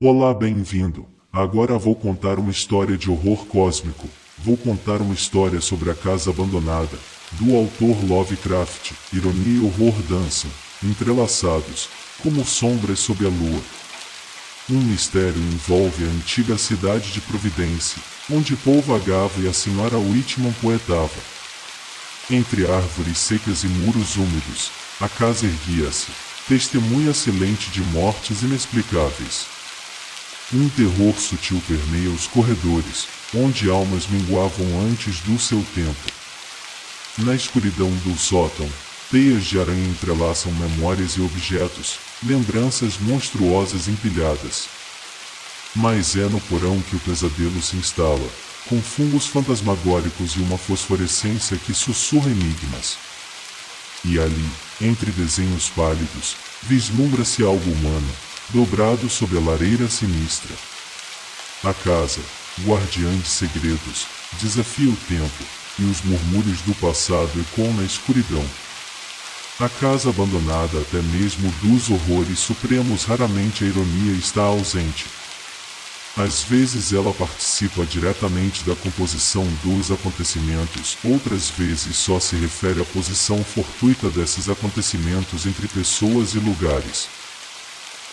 Olá, bem-vindo. Agora vou contar uma história de horror cósmico. Vou contar uma história sobre a casa abandonada, do autor Lovecraft. Ironia e horror dançam, entrelaçados, como sombras sob a lua. Um mistério envolve a antiga cidade de Providência, onde Paul vagava e a senhora Whitman poetava. Entre árvores secas e muros úmidos, a casa erguia-se, testemunha silente de mortes inexplicáveis. Um terror sutil permeia os corredores, onde almas minguavam antes do seu tempo. Na escuridão do sótão, teias de aranha entrelaçam memórias e objetos, lembranças monstruosas empilhadas. Mas é no porão que o pesadelo se instala, com fungos fantasmagóricos e uma fosforescência que sussurra enigmas. E ali, entre desenhos pálidos, vislumbra-se algo humano, dobrado sob a lareira sinistra. A casa, guardiã de segredos, desafia o tempo, e os murmúrios do passado ecoam na escuridão. A casa abandonada até mesmo dos horrores supremos, raramente a ironia está ausente. Às vezes ela participa diretamente da composição dos acontecimentos, outras vezes só se refere à posição fortuita desses acontecimentos entre pessoas e lugares.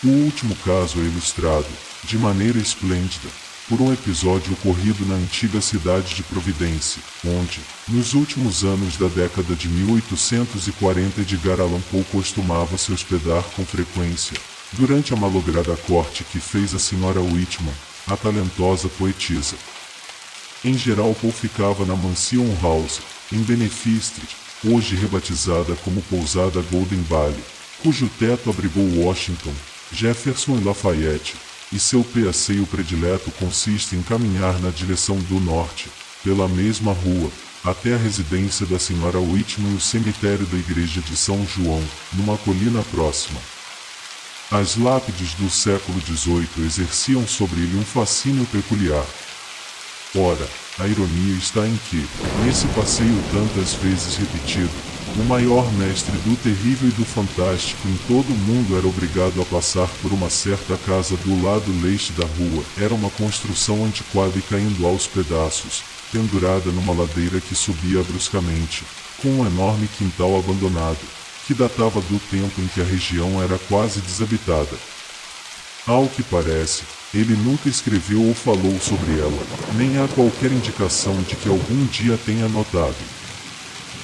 O último caso é ilustrado, de maneira esplêndida, por um episódio ocorrido na antiga cidade de Providência, onde, nos últimos anos da década de 1840, Edgar Allan Poe costumava se hospedar com frequência, durante a malograda corte que fez a senhora Whitman, a talentosa poetisa. Em geral, Poe ficava na Mansion House, em Benefit Street, hoje rebatizada como Pousada Golden Valley, cujo teto abrigou Washington, Jefferson e Lafayette, e seu passeio predileto consiste em caminhar na direção do norte, pela mesma rua, até a residência da senhora Whitman e o cemitério da igreja de São João, numa colina próxima. As lápides do século XVIII exerciam sobre ele um fascínio peculiar. Ora, a ironia está em que, nesse passeio tantas vezes repetido, o maior mestre do terrível e do fantástico em todo o mundo era obrigado a passar por uma certa casa do lado leste da rua. Era uma construção antiquada e caindo aos pedaços, pendurada numa ladeira que subia bruscamente, com um enorme quintal abandonado, que datava do tempo em que a região era quase desabitada. Ao que parece, ele nunca escreveu ou falou sobre ela, nem há qualquer indicação de que algum tenha notado.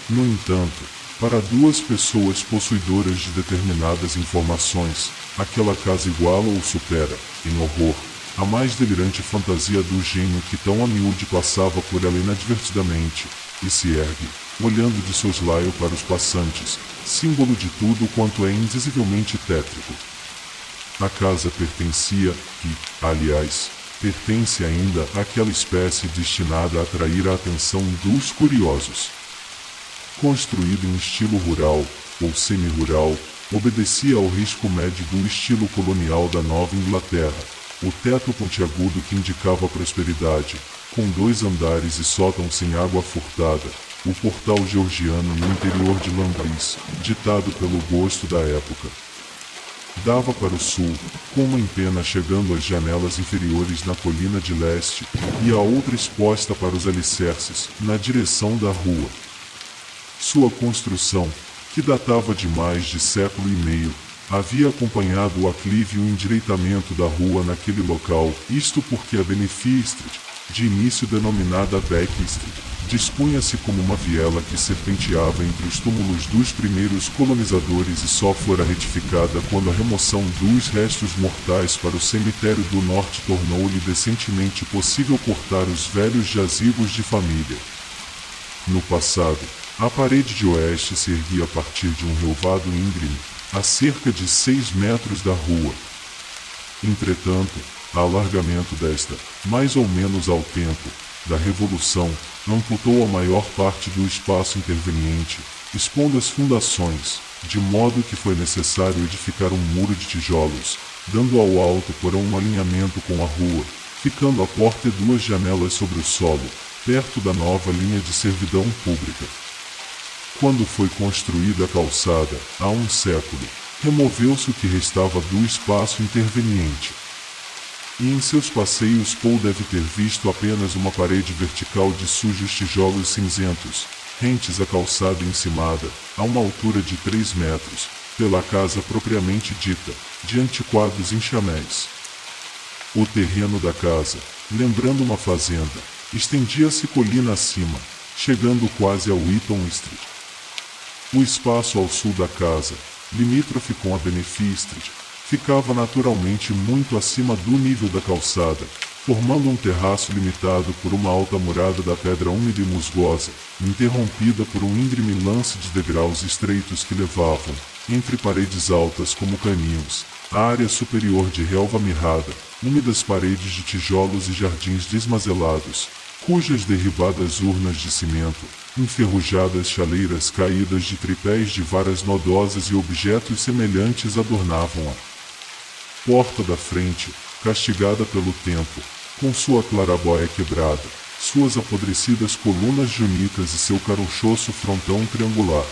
No entanto, para duas pessoas possuidoras de determinadas informações, aquela casa iguala ou supera, em horror, a mais delirante fantasia do gênio que tão a miúde passava por ela inadvertidamente, e se ergue, olhando de soslaio para os passantes, símbolo de tudo quanto é indizivelmente tétrico. A casa pertencia, e, aliás, pertence ainda àquela espécie destinada a atrair a atenção dos curiosos. Construído em estilo rural, ou semi-rural, obedecia ao risco médio do estilo colonial da Nova Inglaterra, o teto pontiagudo que indicava prosperidade, com 2 andares e sótão sem água furtada, o portal georgiano no interior de Lambris, ditado pelo gosto da época. Dava para o sul, com uma empena chegando às janelas inferiores na colina de leste, e a outra exposta para os alicerces, na direção da rua. Sua construção, que datava de mais de século e meio, havia acompanhado o aclive e o endireitamento da rua naquele local, isto porque a Benefit Street, de início denominada Back Street, dispunha-se como uma viela que serpenteava entre os túmulos dos primeiros colonizadores e só fora retificada quando a remoção dos restos mortais para o cemitério do norte tornou-lhe decentemente possível cortar os velhos jazigos de família. No passado, a parede de oeste se erguia a partir de um relvado íngreme, a cerca de 6 metros da rua. Entretanto, o alargamento desta, mais ou menos ao tempo da Revolução, amputou a maior parte do espaço interveniente, expondo as fundações, de modo que foi necessário edificar um muro de tijolos, dando ao alto porão um alinhamento com a rua, ficando a porta e 2 janelas sobre o solo, perto da nova linha de servidão pública. Quando foi construída a calçada, há um século, removeu-se o que restava do espaço interveniente. E em seus passeios Paul deve ter visto apenas uma parede vertical de sujos tijolos cinzentos, rentes à calçada encimada, a uma altura de 3 metros, pela casa propriamente dita, de antiquados enxaméis. O terreno da casa, lembrando uma fazenda, estendia-se colina acima, chegando quase ao Eaton Street. O espaço ao sul da casa, limítrofe com a Benefit Street, ficava naturalmente muito acima do nível da calçada, formando um terraço limitado por uma alta murada da pedra úmida e musgosa, interrompida por um íngreme lance de degraus estreitos que levavam, entre paredes altas como caninhos, à área superior de relva mirrada, úmidas paredes de tijolos e jardins desmazelados, cujas derribadas urnas de cimento, enferrujadas chaleiras caídas de tripés de varas nodosas e objetos semelhantes adornavam-a. Porta da frente, castigada pelo tempo, com sua clarabóia quebrada, suas apodrecidas colunas junitas e seu carochoso frontão triangular.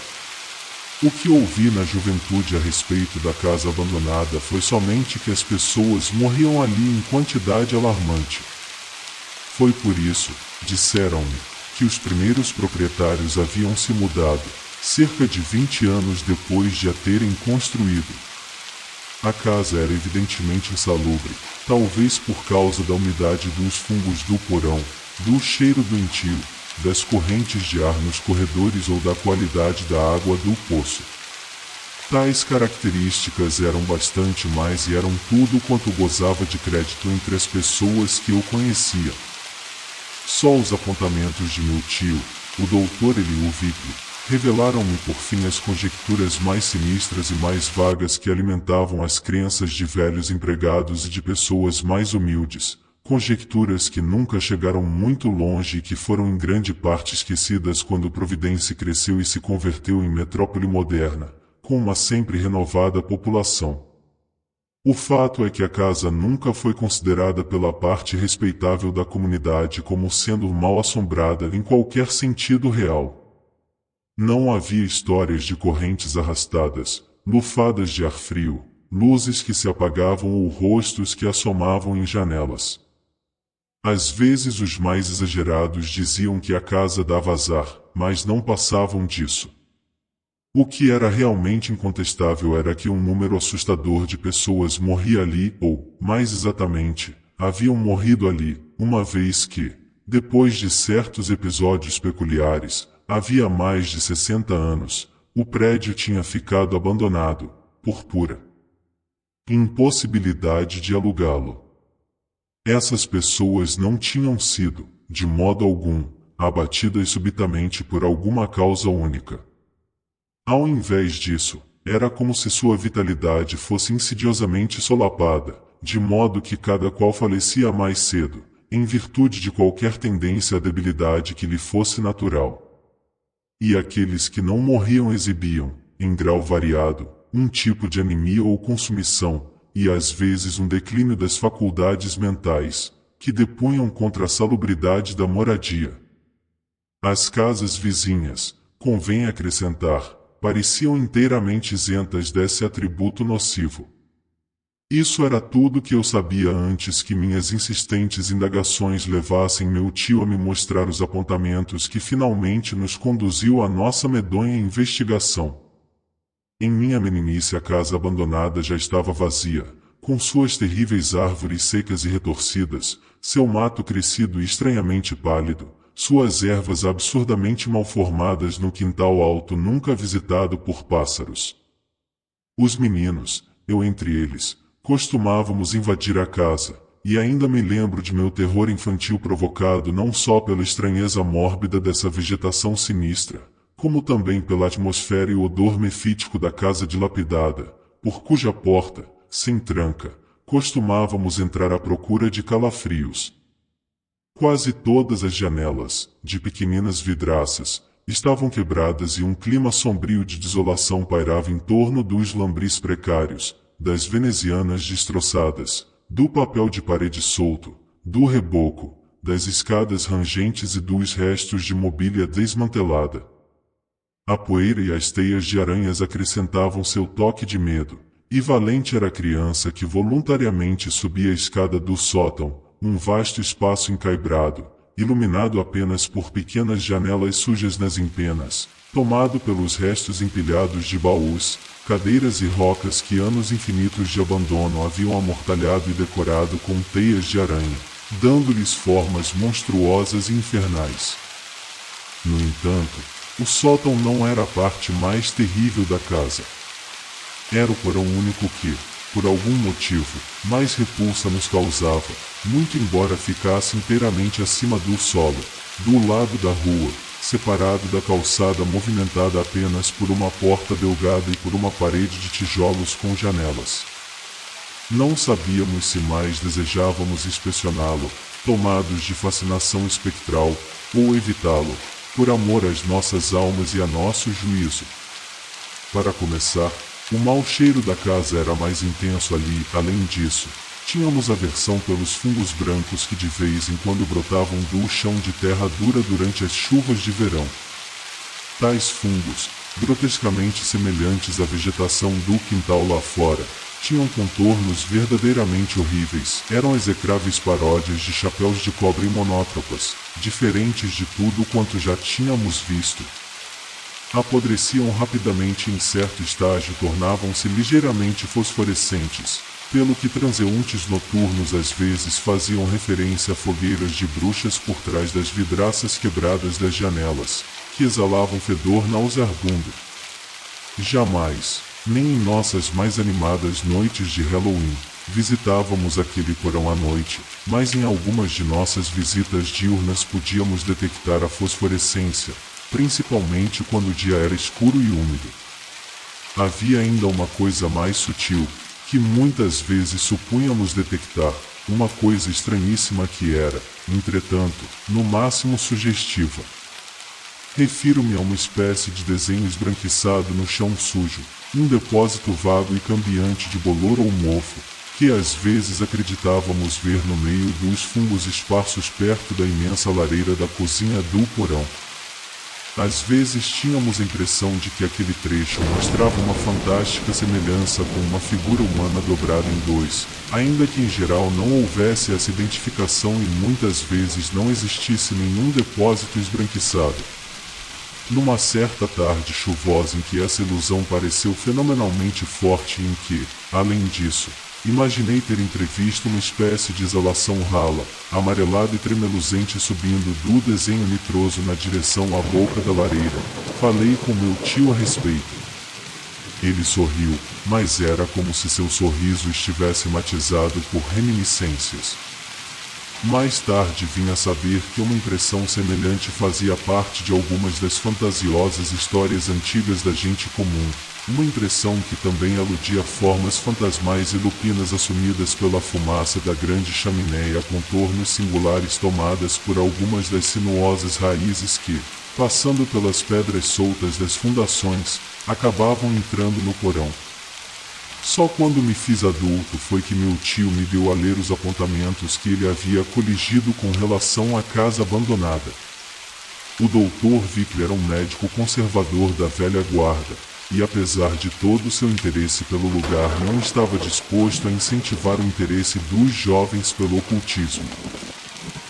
O que ouvi na juventude a respeito da casa abandonada foi somente que as pessoas morriam ali em quantidade alarmante. Foi por isso, disseram-me, que os primeiros proprietários haviam se mudado, cerca de 20 anos depois de a terem construído. A casa era evidentemente insalubre, talvez por causa da umidade dos fungos do porão, do cheiro doentio, das correntes de ar nos corredores ou da qualidade da água do poço. Tais características eram bastante mais e eram tudo quanto gozava de crédito entre as pessoas que eu conhecia. Só os apontamentos de meu tio, o Dr. Eliú Vickley, revelaram-me por fim as conjecturas mais sinistras e mais vagas que alimentavam as crenças de velhos empregados e de pessoas mais humildes, conjecturas que nunca chegaram muito longe e que foram em grande parte esquecidas quando Providence cresceu e se converteu em metrópole moderna, com uma sempre renovada população. O fato é que a casa nunca foi considerada pela parte respeitável da comunidade como sendo mal assombrada em qualquer sentido real. Não havia histórias de correntes arrastadas, lufadas de ar frio, luzes que se apagavam ou rostos que assomavam em janelas. Às vezes os mais exagerados diziam que a casa dava azar, mas não passavam disso. O que era realmente incontestável era que um número assustador de pessoas morria ali, ou, mais exatamente, haviam morrido ali, uma vez que, depois de certos episódios peculiares, havia mais de 60 anos, o prédio tinha ficado abandonado, por pura impossibilidade de alugá-lo. Essas pessoas não tinham sido, de modo algum, abatidas subitamente por alguma causa única. Ao invés disso, era como se sua vitalidade fosse insidiosamente solapada, de modo que cada qual falecia mais cedo, em virtude de qualquer tendência à debilidade que lhe fosse natural. E aqueles que não morriam exibiam, em grau variado, um tipo de anemia ou consumição, e às vezes um declínio das faculdades mentais, que depunham contra a salubridade da moradia. As casas vizinhas, convém acrescentar, pareciam inteiramente isentas desse atributo nocivo. Isso era tudo que eu sabia antes que minhas insistentes indagações levassem meu tio a me mostrar os apontamentos que finalmente nos conduziu à nossa medonha investigação. Em minha meninice a casa abandonada já estava vazia, com suas terríveis árvores secas e retorcidas, seu mato crescido e estranhamente pálido, suas ervas absurdamente mal formadas no quintal alto nunca visitado por pássaros. Os meninos, eu entre eles, costumávamos invadir a casa, e ainda me lembro de meu terror infantil provocado não só pela estranheza mórbida dessa vegetação sinistra, como também pela atmosfera e o odor mefítico da casa dilapidada, por cuja porta, sem tranca, costumávamos entrar à procura de calafrios. Quase todas as janelas, de pequeninas vidraças, estavam quebradas e um clima sombrio de desolação pairava em torno dos lambris precários, das venezianas destroçadas, do papel de parede solto, do reboco, das escadas rangentes e dos restos de mobília desmantelada. A poeira e as teias de aranhas acrescentavam seu toque de medo, E valente era a criança que voluntariamente subia a escada do sótão, um vasto espaço encaibrado, iluminado apenas por pequenas janelas sujas nas empenas, tomado pelos restos empilhados de baús, cadeiras e rocas que anos infinitos de abandono haviam amortalhado e decorado com teias de aranha, dando-lhes formas monstruosas e infernais. No entanto, o sótão não era a parte mais terrível da casa. Era o porão único que, por algum motivo, mais repulsa nos causava, muito embora ficasse inteiramente acima do solo, do lado da rua, separado da calçada movimentada apenas por uma porta delgada e por uma parede de tijolos com janelas. Não sabíamos se mais desejávamos inspecioná-lo, tomados de fascinação espectral, ou evitá-lo, por amor às nossas almas e a nosso juízo. Para começar, o mau cheiro da casa era mais intenso ali. Além disso, tínhamos aversão pelos fungos brancos que de vez em quando brotavam do chão de terra dura durante as chuvas de verão. Tais fungos, grotescamente semelhantes à vegetação do quintal lá fora, tinham contornos verdadeiramente horríveis. Eram execráveis paródias de chapéus de cobre monótropas, diferentes de tudo quanto já tínhamos visto. Apodreciam rapidamente e em certo estágio tornavam-se ligeiramente fosforescentes, pelo que transeuntes noturnos às vezes faziam referência a fogueiras de bruxas por trás das vidraças quebradas das janelas, que exalavam fedor nauseabundo. Jamais, nem em nossas mais animadas noites de Halloween, visitávamos aquele porão à noite, mas em algumas de nossas visitas diurnas podíamos detectar a fosforescência, principalmente quando o dia era escuro e úmido. Havia ainda uma coisa mais sutil, que muitas vezes supunhamos detectar, uma coisa estranhíssima que era, entretanto, no máximo sugestiva. Refiro-me a uma espécie de desenho esbranquiçado no chão sujo, um depósito vago e cambiante de bolor ou mofo, que às vezes acreditávamos ver no meio dos fungos esparsos perto da imensa lareira da cozinha do porão. Às vezes tínhamos a impressão de que aquele trecho mostrava uma fantástica semelhança com uma figura humana dobrada em dois, ainda que em geral não houvesse essa identificação e muitas vezes não existisse nenhum depósito esbranquiçado. Numa certa tarde chuvosa em que essa ilusão pareceu fenomenalmente forte e em que, além disso, imaginei ter entrevisto uma espécie de exalação rala, amarelada e tremeluzente subindo do desenho nitroso na direção à boca da lareira, falei com meu tio a respeito. Ele sorriu, mas era como se seu sorriso estivesse matizado por reminiscências. Mais tarde vim a saber que uma impressão semelhante fazia parte de algumas das fantasiosas histórias antigas da gente comum, uma impressão que também aludia a formas fantasmais e lupinas assumidas pela fumaça da grande chaminé a contornos singulares tomadas por algumas das sinuosas raízes que, passando pelas pedras soltas das fundações, acabavam entrando no porão. Só quando me fiz adulto foi que meu tio me deu a ler os apontamentos que ele havia coligido com relação à casa abandonada. O Dr. Vickler era um médico conservador da velha guarda, e apesar de todo o seu interesse pelo lugar não estava disposto a incentivar o interesse dos jovens pelo ocultismo.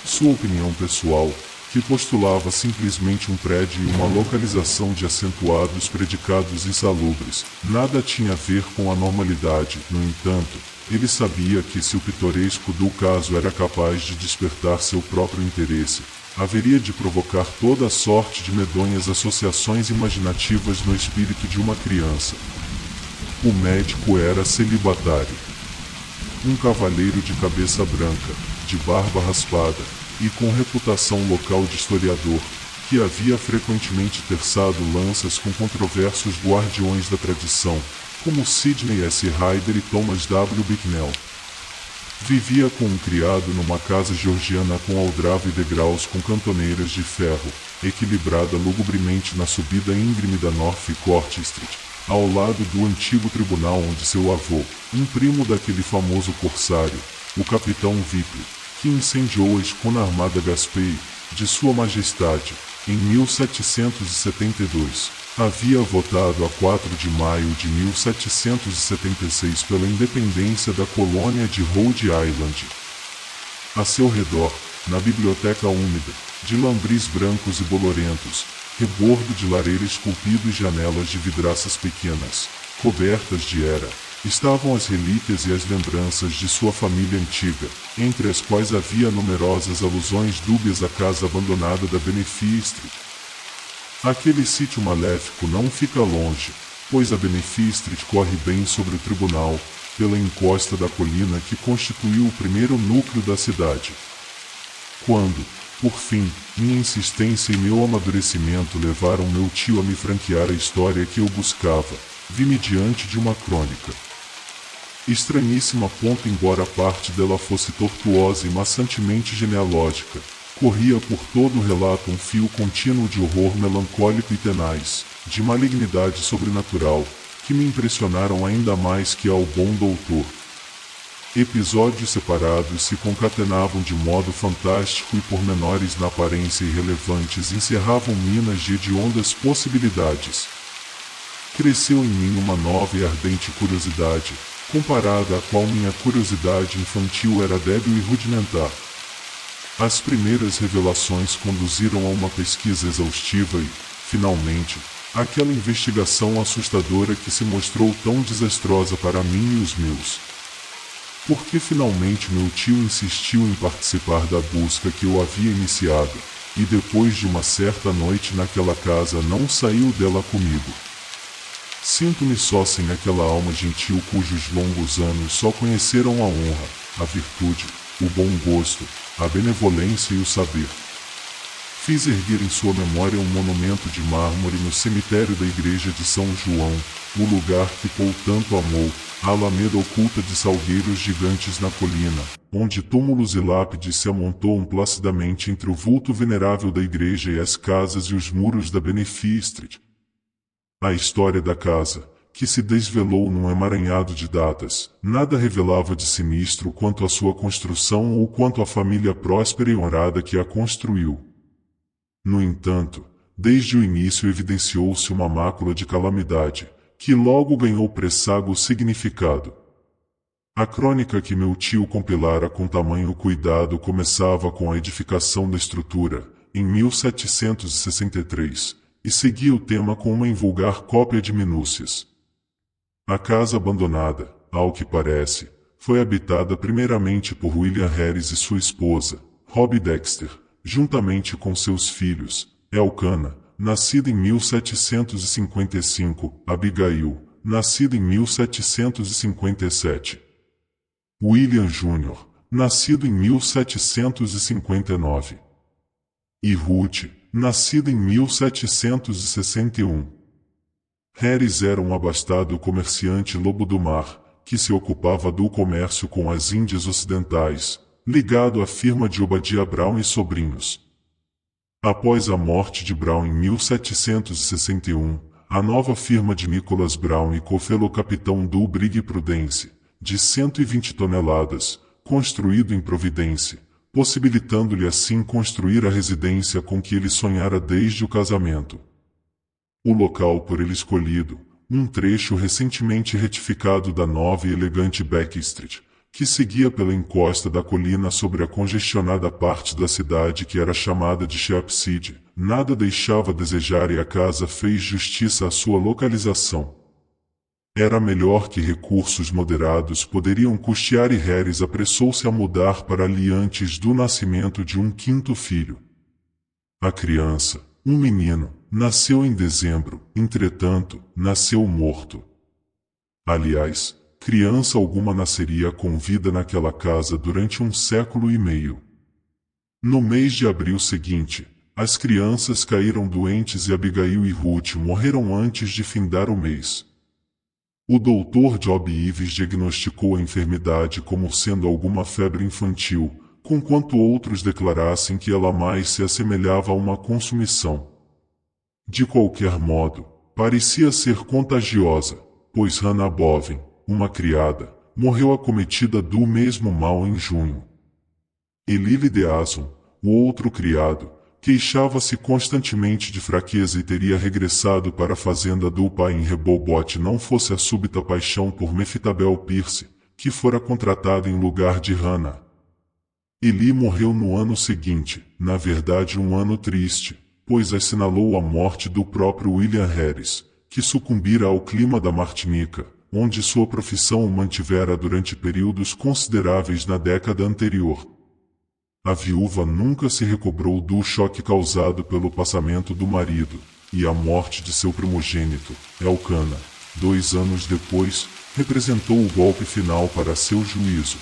Sua opinião pessoal, que postulava simplesmente um prédio e uma localização de acentuados predicados insalubres, nada tinha a ver com a normalidade. No entanto, ele sabia que se o pitoresco do caso era capaz de despertar seu próprio interesse, haveria de provocar toda a sorte de medonhas associações imaginativas no espírito de uma criança. O médico era celibatário. Um cavalheiro de cabeça branca, de barba raspada, e com reputação local de historiador, que havia frequentemente terçado lanças com controversos guardiões da tradição, como Sidney S. Ryder e Thomas W. Bicknell. Vivia com um criado numa casa georgiana com aldrave e degraus com cantoneiras de ferro, equilibrada lugubremente na subida íngreme da North Court Street, ao lado do antigo tribunal onde seu avô, um primo daquele famoso corsário, o capitão Vickler, que incendiou a escuna armada Gaspei, de Sua Majestade, em 1772, havia votado a 4 de maio de 1776 pela independência da colônia de Rhode Island. A seu redor, na biblioteca úmida, de lambris brancos e bolorentos, rebordo de lareira esculpido e janelas de vidraças pequenas, cobertas de era, estavam as relíquias e as lembranças de sua família antiga, entre as quais havia numerosas alusões dúbias à casa abandonada da Benefit Street. Aquele sítio maléfico não fica longe, pois a Benefit Street corre bem sobre o tribunal, pela encosta da colina que constituiu o primeiro núcleo da cidade. Quando, por fim, minha insistência e meu amadurecimento levaram meu tio a me franquear a história que eu buscava, vi-me diante de uma crônica. Estranhíssima ponto, embora parte dela fosse tortuosa e maçantemente genealógica, corria por todo o relato um fio contínuo de horror melancólico e tenaz, de malignidade sobrenatural, que me impressionaram ainda mais que ao bom doutor. Episódios separados se concatenavam de modo fantástico e pormenores na aparência irrelevantes encerravam minas de hediondas possibilidades. Cresceu em mim uma nova e ardente curiosidade, comparada à qual minha curiosidade infantil era débil e rudimentar. As primeiras revelações conduziram a uma pesquisa exaustiva e, finalmente, aquela investigação assustadora que se mostrou tão desastrosa para mim e os meus. Porque finalmente meu tio insistiu em participar da busca que eu havia iniciado, e depois de uma certa noite naquela casa não saiu dela comigo. Sinto-me só sem aquela alma gentil cujos longos anos só conheceram a honra, a virtude, o bom gosto, a benevolência e o saber. Fiz erguer em sua memória um monumento de mármore no cemitério da igreja de São João, o lugar que Paul tanto amou, a alameda oculta de salgueiros gigantes na colina, onde túmulos e lápides se amontoam placidamente entre o vulto venerável da igreja e as casas e os muros da Benefit Street. A história da casa, que se desvelou num emaranhado de datas, nada revelava de sinistro quanto à sua construção ou quanto à família próspera e honrada que a construiu. No entanto, desde o início evidenciou-se uma mácula de calamidade, que logo ganhou pressago significado. A crônica que meu tio compilara com tamanho cuidado começava com a edificação da estrutura, em 1763, e seguia o tema com uma invulgar cópia de minúcias. A casa abandonada, ao que parece, foi habitada primeiramente por William Harris e sua esposa, Robbie Dexter, juntamente com seus filhos, Elkanah, nascido em 1755, Abigail, nascida em 1757, William Jr., nascido em 1759, e Ruth, nascida em 1761. Harris era um abastado comerciante lobo do mar, que se ocupava do comércio com as Índias Ocidentais, ligado à firma de Obadiah Brown e Sobrinhos. Após a morte de Brown em 1761, a nova firma de Nicholas Brown e Co. capitão do Brig Prudence, de 120 toneladas, construído em Providência, possibilitando-lhe assim construir a residência com que ele sonhara desde o casamento. O local por ele escolhido, um trecho recentemente retificado da nova e elegante Back Street, que seguia pela encosta da colina sobre a congestionada parte da cidade que era chamada de Sheepshead, nada deixava a desejar e a casa fez justiça à sua localização. Era melhor que recursos moderados poderiam custear e Harris apressou-se a mudar para ali antes do nascimento de um quinto filho. A criança, um menino, nasceu em dezembro, entretanto, nasceu morto. Aliás, criança alguma nasceria com vida naquela casa durante 1 século e meio. No mês de abril seguinte, as crianças caíram doentes e Abigail e Ruth morreram antes de findar o mês. O Dr. Job Ives diagnosticou a enfermidade como sendo alguma febre infantil, conquanto outros declarassem que ela mais se assemelhava a uma consumição. De qualquer modo, parecia ser contagiosa, pois Hannah Boven, uma criada, morreu acometida do mesmo mal em junho. E Lily Deason, o outro criado, Queixava-se constantemente de fraqueza e teria regressado para a fazenda do pai em Rehoboth não fosse a súbita paixão por Mefitabel Pierce, que fora contratada em lugar de Hannah. Eli morreu no ano seguinte, na verdade um ano triste, pois assinalou a morte do próprio William Harris, que sucumbira ao clima da Martinica, onde sua profissão o mantivera durante períodos consideráveis na década anterior. A viúva nunca se recobrou do choque causado pelo passamento do marido, e a morte de seu primogênito, Elcana, 2 anos depois, representou o golpe final para seu juízo.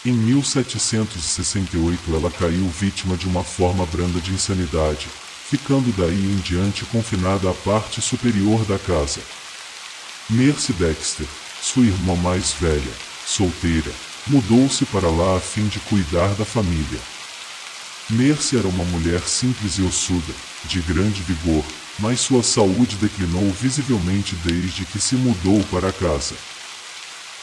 Em 1768 ela caiu vítima de uma forma branda de insanidade, ficando daí em diante confinada à parte superior da casa. Mercy Dexter, sua irmã mais velha, solteira, mudou-se para lá a fim de cuidar da família. Mercy era uma mulher simples e ossuda, de grande vigor, mas sua saúde declinou visivelmente desde que se mudou para a casa.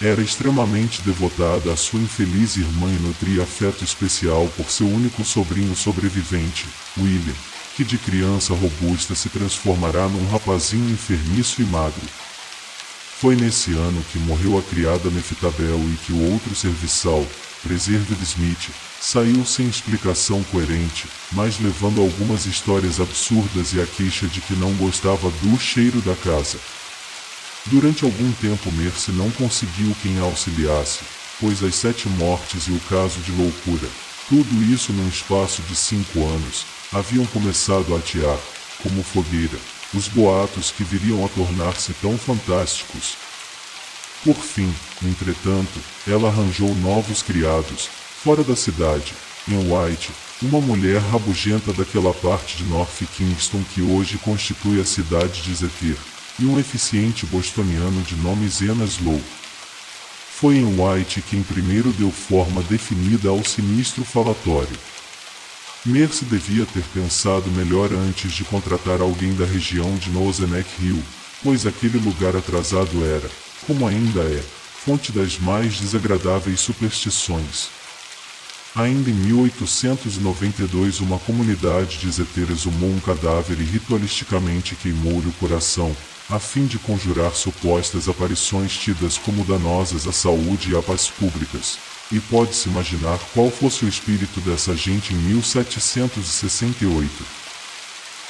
Era extremamente devotada à sua infeliz irmã e nutria afeto especial por seu único sobrinho sobrevivente, William, que de criança robusta se transformará num rapazinho enfermiço e magro. Foi nesse ano que morreu a criada Mefitabel e que o outro serviçal, Preserved Smith, saiu sem explicação coerente, mas levando algumas histórias absurdas e a queixa de que não gostava do cheiro da casa. Durante algum tempo Mercy não conseguiu quem a auxiliasse, pois as 7 mortes e o caso de loucura, tudo isso num espaço de 5 anos, haviam começado a atear, como fogueira, os boatos que viriam a tornar-se tão fantásticos. Por fim, entretanto, ela arranjou novos criados, fora da cidade, em White, uma mulher rabugenta daquela parte de North Kingston que hoje constitui a cidade de Zephyr, e um eficiente bostoniano de nome Zenas Lowe. Foi em White quem primeiro deu forma definida ao sinistro falatório. Mercy devia ter pensado melhor antes de contratar alguém da região de Nozeneck Hill, pois aquele lugar atrasado era, como ainda é, fonte das mais desagradáveis superstições. Ainda em 1892 uma comunidade de zeteiras humou um cadáver e ritualisticamente queimou-lhe o coração, a fim de conjurar supostas aparições tidas como danosas à saúde e à paz públicas. E pode-se imaginar qual fosse o espírito dessa gente em 1768.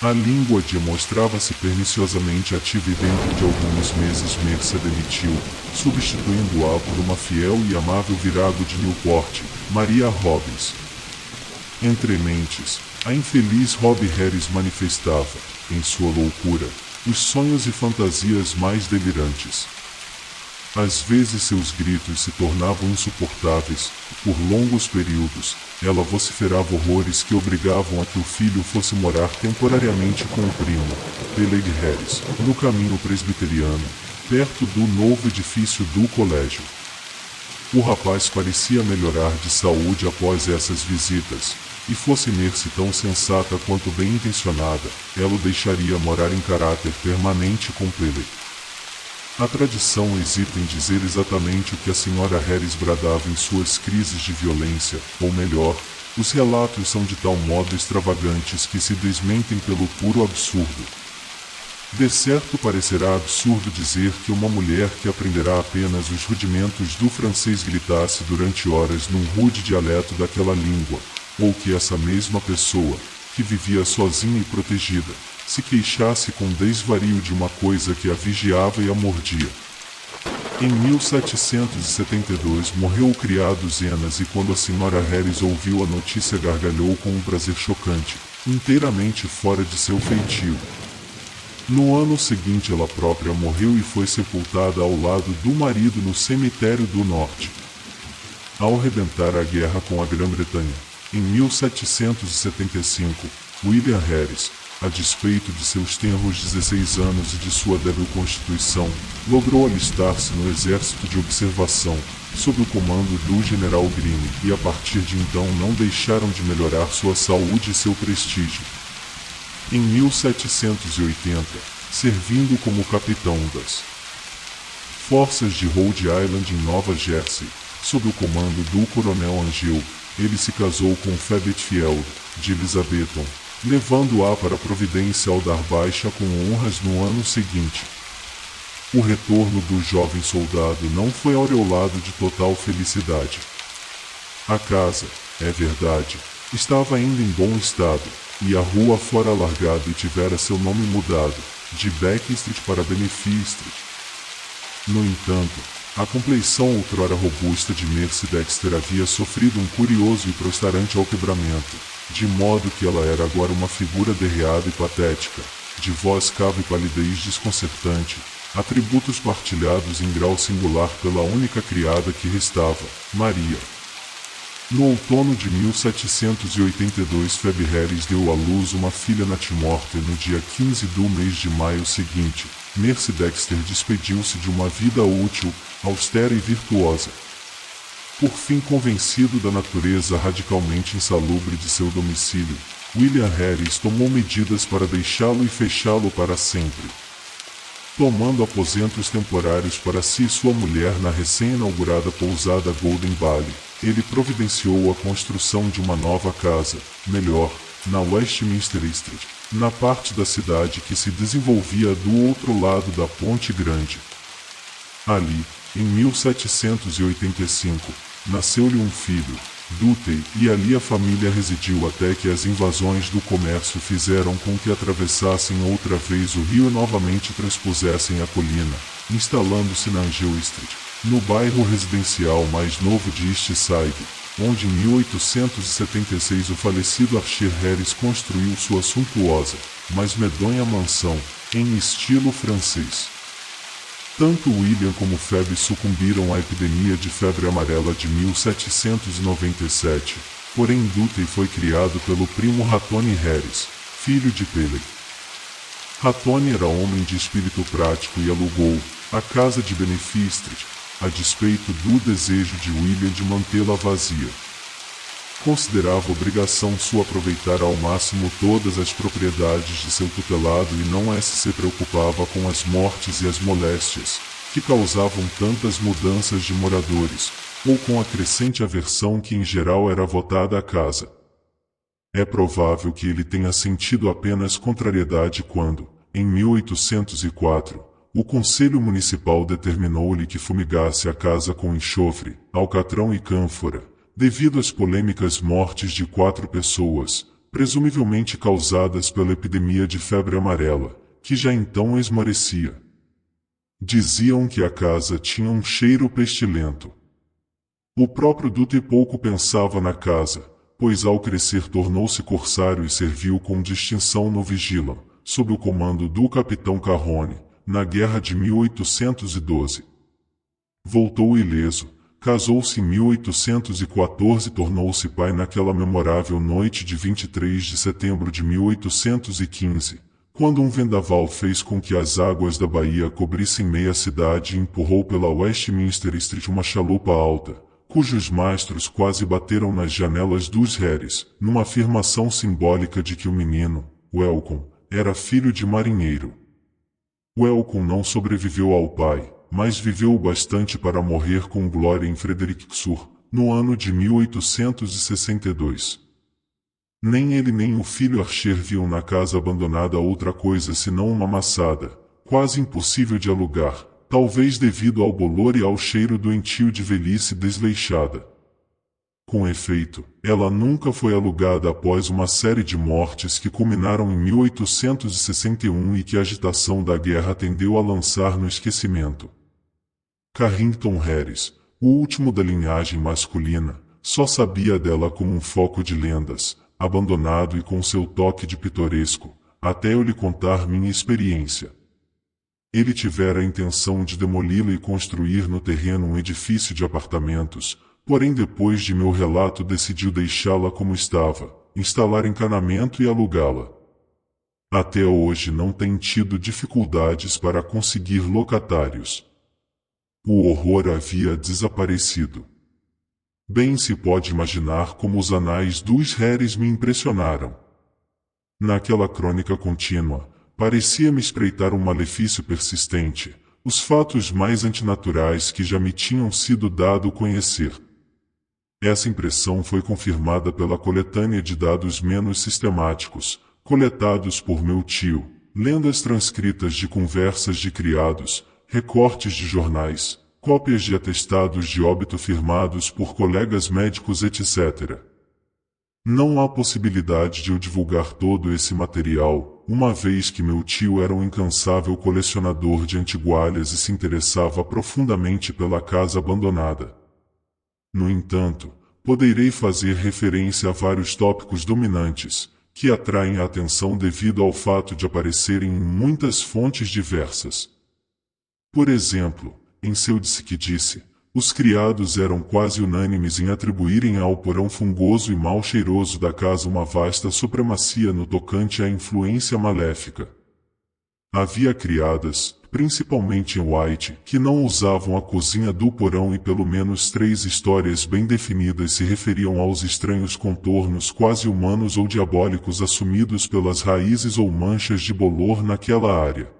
A língua mostrava-se perniciosamente ativa e dentro de alguns meses Mercy demitiu, substituindo-a por uma fiel e amável virago de Newport, Maria Robbins. Entre mentes, a infeliz Robbie Harris manifestava, em sua loucura, os sonhos e fantasias mais delirantes. Às vezes seus gritos se tornavam insuportáveis, por longos períodos, ela vociferava horrores que obrigavam a que o filho fosse morar temporariamente com o primo, Peleg Harris, no caminho presbiteriano, perto do novo edifício do colégio. O rapaz parecia melhorar de saúde após essas visitas, e fosse Mercy tão sensata quanto bem intencionada, ela o deixaria morar em caráter permanente com Peleg. A tradição hesita em dizer exatamente o que a senhora Harris bradava em suas crises de violência, ou melhor, os relatos são de tal modo extravagantes que se desmentem pelo puro absurdo. De certo parecerá absurdo dizer que uma mulher que aprenderá apenas os rudimentos do francês gritasse durante horas num rude dialeto daquela língua, ou que essa mesma pessoa, que vivia sozinha e protegida, se queixasse com desvario de uma coisa que a vigiava e a mordia. Em 1772 morreu o criado Zenas e quando a senhora Harris ouviu a notícia gargalhou com um prazer chocante, inteiramente fora de seu feitio. No ano seguinte ela própria morreu e foi sepultada ao lado do marido no cemitério do norte. Ao rebentar a guerra com a Grã-Bretanha, em 1775, William Harris, a despeito de seus tenros 16 anos e de sua débil constituição, logrou alistar-se no exército de observação, sob o comando do general Greene, e a partir de então não deixaram de melhorar sua saúde e seu prestígio. Em 1780, servindo como capitão das forças de Rhode Island em Nova Jersey, sob o comando do coronel Angel, ele se casou com Febetfield, de Elizabethton, levando-a para Providência ao dar baixa com honras no ano seguinte. O retorno do jovem soldado não foi aureolado de total felicidade. A casa, é verdade, estava ainda em bom estado, e a rua fora alargada e tivera seu nome mudado, de Beck Street para Benefit Street. No entanto, a compleição outrora robusta de Mercy Dexter havia sofrido um curioso e prostarante alquebramento, de modo que ela era agora uma figura derreada e patética, de voz cava e palidez desconcertante, atributos partilhados em grau singular pela única criada que restava, Maria. No outono de 1782 Phoebe Harris deu à luz uma filha natimorta e no dia 15 do mês de maio seguinte, Mercy Dexter despediu-se de uma vida útil, austera e virtuosa. Por fim convencido da natureza radicalmente insalubre de seu domicílio, William Harris tomou medidas para deixá-lo e fechá-lo para sempre. Tomando aposentos temporários para si e sua mulher na recém-inaugurada pousada Golden Valley, ele providenciou a construção de uma nova casa, melhor, na Westminster Street, na parte da cidade que se desenvolvia do outro lado da Ponte Grande. Ali, em 1785, nasceu-lhe um filho, Dudley, e ali a família residiu até que as invasões do comércio fizeram com que atravessassem outra vez o rio e novamente transpusessem a colina, instalando-se na Angel Street, no bairro residencial mais novo de East Side, onde em 1876 o falecido Archer Harris construiu sua suntuosa, mas medonha mansão, em estilo francês. Tanto William como Phoebe sucumbiram à epidemia de febre amarela de 1797, porém Dudley foi criado pelo primo Ratone Harris, filho de Peley. Ratone era homem de espírito prático e alugou a casa de Benefit Street, a despeito do desejo de William de mantê-la vazia. Considerava obrigação sua aproveitar ao máximo todas as propriedades de seu tutelado e não se preocupava com as mortes e as moléstias, que causavam tantas mudanças de moradores, ou com a crescente aversão que em geral era votada à casa. É provável que ele tenha sentido apenas contrariedade quando, em 1804, o Conselho Municipal determinou-lhe que fumigasse a casa com enxofre, alcatrão e cânfora, devido às polêmicas mortes de 4 pessoas, presumivelmente causadas pela epidemia de febre amarela, que já então esmorecia. Diziam que a casa tinha um cheiro pestilento. O próprio Dudley pouco pensava na casa, pois ao crescer tornou-se corsário e serviu com distinção no Vigilant, sob o comando do capitão Carrone, na guerra de 1812. Voltou ileso, casou-se em 1814 e tornou-se pai naquela memorável noite de 23 de setembro de 1815, quando um vendaval fez com que as águas da Bahia cobrissem meia cidade e empurrou pela Westminster Street uma chalupa alta, cujos mastros quase bateram nas janelas dos Harris, numa afirmação simbólica de que o menino, Welcome, era filho de marinheiro. Welcome não sobreviveu ao pai, mas viveu o bastante para morrer com glória em Fredericton, no ano de 1862. Nem ele nem o filho Archer viam na casa abandonada outra coisa senão uma maçada, quase impossível de alugar, talvez devido ao bolor e ao cheiro doentio de velhice desleixada. Com efeito, ela nunca foi alugada após uma série de mortes que culminaram em 1861 e que a agitação da guerra tendeu a lançar no esquecimento. Carrington Harris, o último da linhagem masculina, só sabia dela como um foco de lendas, abandonado e com seu toque de pitoresco, até eu lhe contar minha experiência. Ele tivera a intenção de demoli-la e construir no terreno um edifício de apartamentos, porém depois de meu relato decidiu deixá-la como estava, instalar encanamento e alugá-la. Até hoje não tem tido dificuldades para conseguir locatários. O horror havia desaparecido. Bem se pode imaginar como os anais dos Harris me impressionaram. Naquela crônica contínua, parecia-me espreitar um malefício persistente, os fatos mais antinaturais que já me tinham sido dado conhecer. Essa impressão foi confirmada pela coletânea de dados menos sistemáticos, coletados por meu tio, lendas transcritas de conversas de criados, recortes de jornais, cópias de atestados de óbito firmados por colegas médicos, etc. Não há possibilidade de eu divulgar todo esse material, uma vez que meu tio era um incansável colecionador de antigualhas e se interessava profundamente pela casa abandonada. No entanto, poderei fazer referência a vários tópicos dominantes, que atraem a atenção devido ao fato de aparecerem em muitas fontes diversas. Por exemplo, em seu Disse que Disse, os criados eram quase unânimes em atribuírem ao porão fungoso e mal cheiroso da casa uma vasta supremacia no tocante à influência maléfica. Havia criadas, principalmente em White, que não usavam a cozinha do porão e pelo menos 3 histórias bem definidas se referiam aos estranhos contornos quase humanos ou diabólicos assumidos pelas raízes ou manchas de bolor naquela área.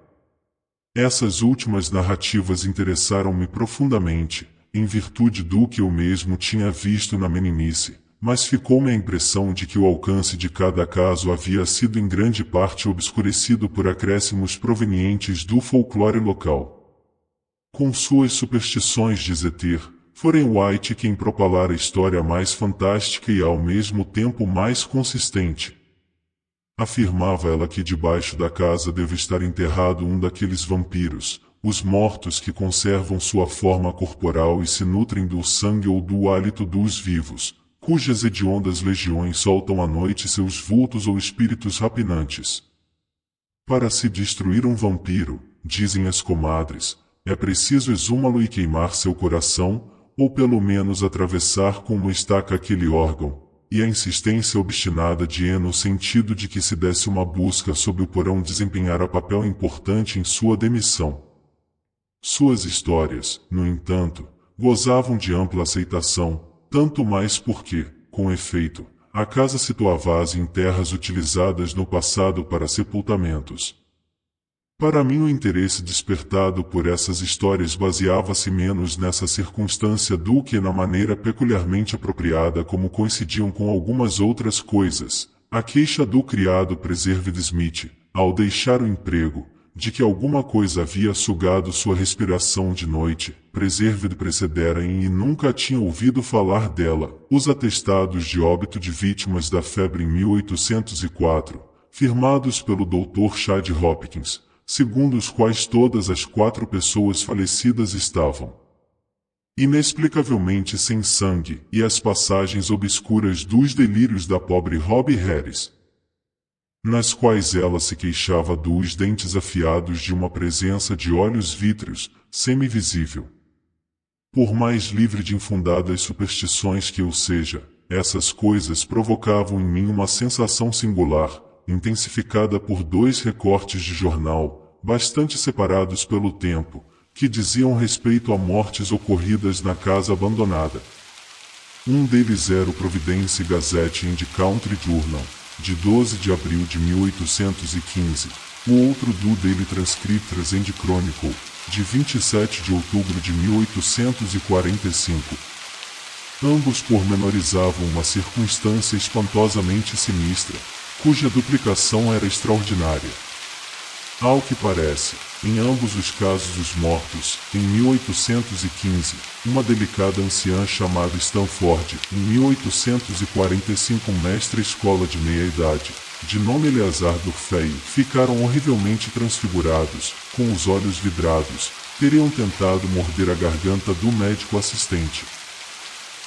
Essas últimas narrativas interessaram-me profundamente, em virtude do que eu mesmo tinha visto na meninice, mas ficou-me a impressão de que o alcance de cada caso havia sido em grande parte obscurecido por acréscimos provenientes do folclore local. Com suas superstições de Zeter, foi White quem propalara a história mais fantástica e ao mesmo tempo mais consistente. Afirmava ela que debaixo da casa deve estar enterrado um daqueles vampiros, os mortos que conservam sua forma corporal e se nutrem do sangue ou do hálito dos vivos, cujas hediondas legiões soltam à noite seus vultos ou espíritos rapinantes. Para se destruir um vampiro, dizem as comadres, é preciso exumá-lo e queimar seu coração, ou pelo menos atravessar com uma estaca aquele órgão, e a insistência obstinada de Anne no sentido de que se desse uma busca sob o porão desempenhara papel importante em sua demissão. Suas histórias, no entanto, gozavam de ampla aceitação, tanto mais porque, com efeito, a casa situava-se em terras utilizadas no passado para sepultamentos. Para mim o interesse despertado por essas histórias baseava-se menos nessa circunstância do que na maneira peculiarmente apropriada como coincidiam com algumas outras coisas, a queixa do criado Preserved Smith, ao deixar o emprego, de que alguma coisa havia sugado sua respiração de noite, Preserved precedera em e nunca tinha ouvido falar dela, os atestados de óbito de vítimas da febre em 1804, firmados pelo Dr. Chad Hopkins, segundo os quais todas as 4 pessoas falecidas estavam inexplicavelmente sem sangue, e as passagens obscuras dos delírios da pobre Robbie Harris, nas quais ela se queixava dos dentes afiados de uma presença de olhos vítreos, semivisível. Por mais livre de infundadas superstições que eu seja, essas coisas provocavam em mim uma sensação singular, intensificada por 2 recortes de jornal, bastante separados pelo tempo, que diziam respeito a mortes ocorridas na casa abandonada. Um deles era o Providence Gazette and Country Journal, de 12 de abril de 1815, o outro do Daily Transcripts and Chronicle, de 27 de outubro de 1845. Ambos pormenorizavam uma circunstância espantosamente sinistra, cuja duplicação era extraordinária. Ao que parece, em ambos os casos os mortos, em 1815, uma delicada anciã chamada Stanford, em 1845 um mestre-escola de meia-idade, de nome Eleazar Durfey, ficaram horrivelmente transfigurados, com os olhos vidrados, teriam tentado morder a garganta do médico assistente.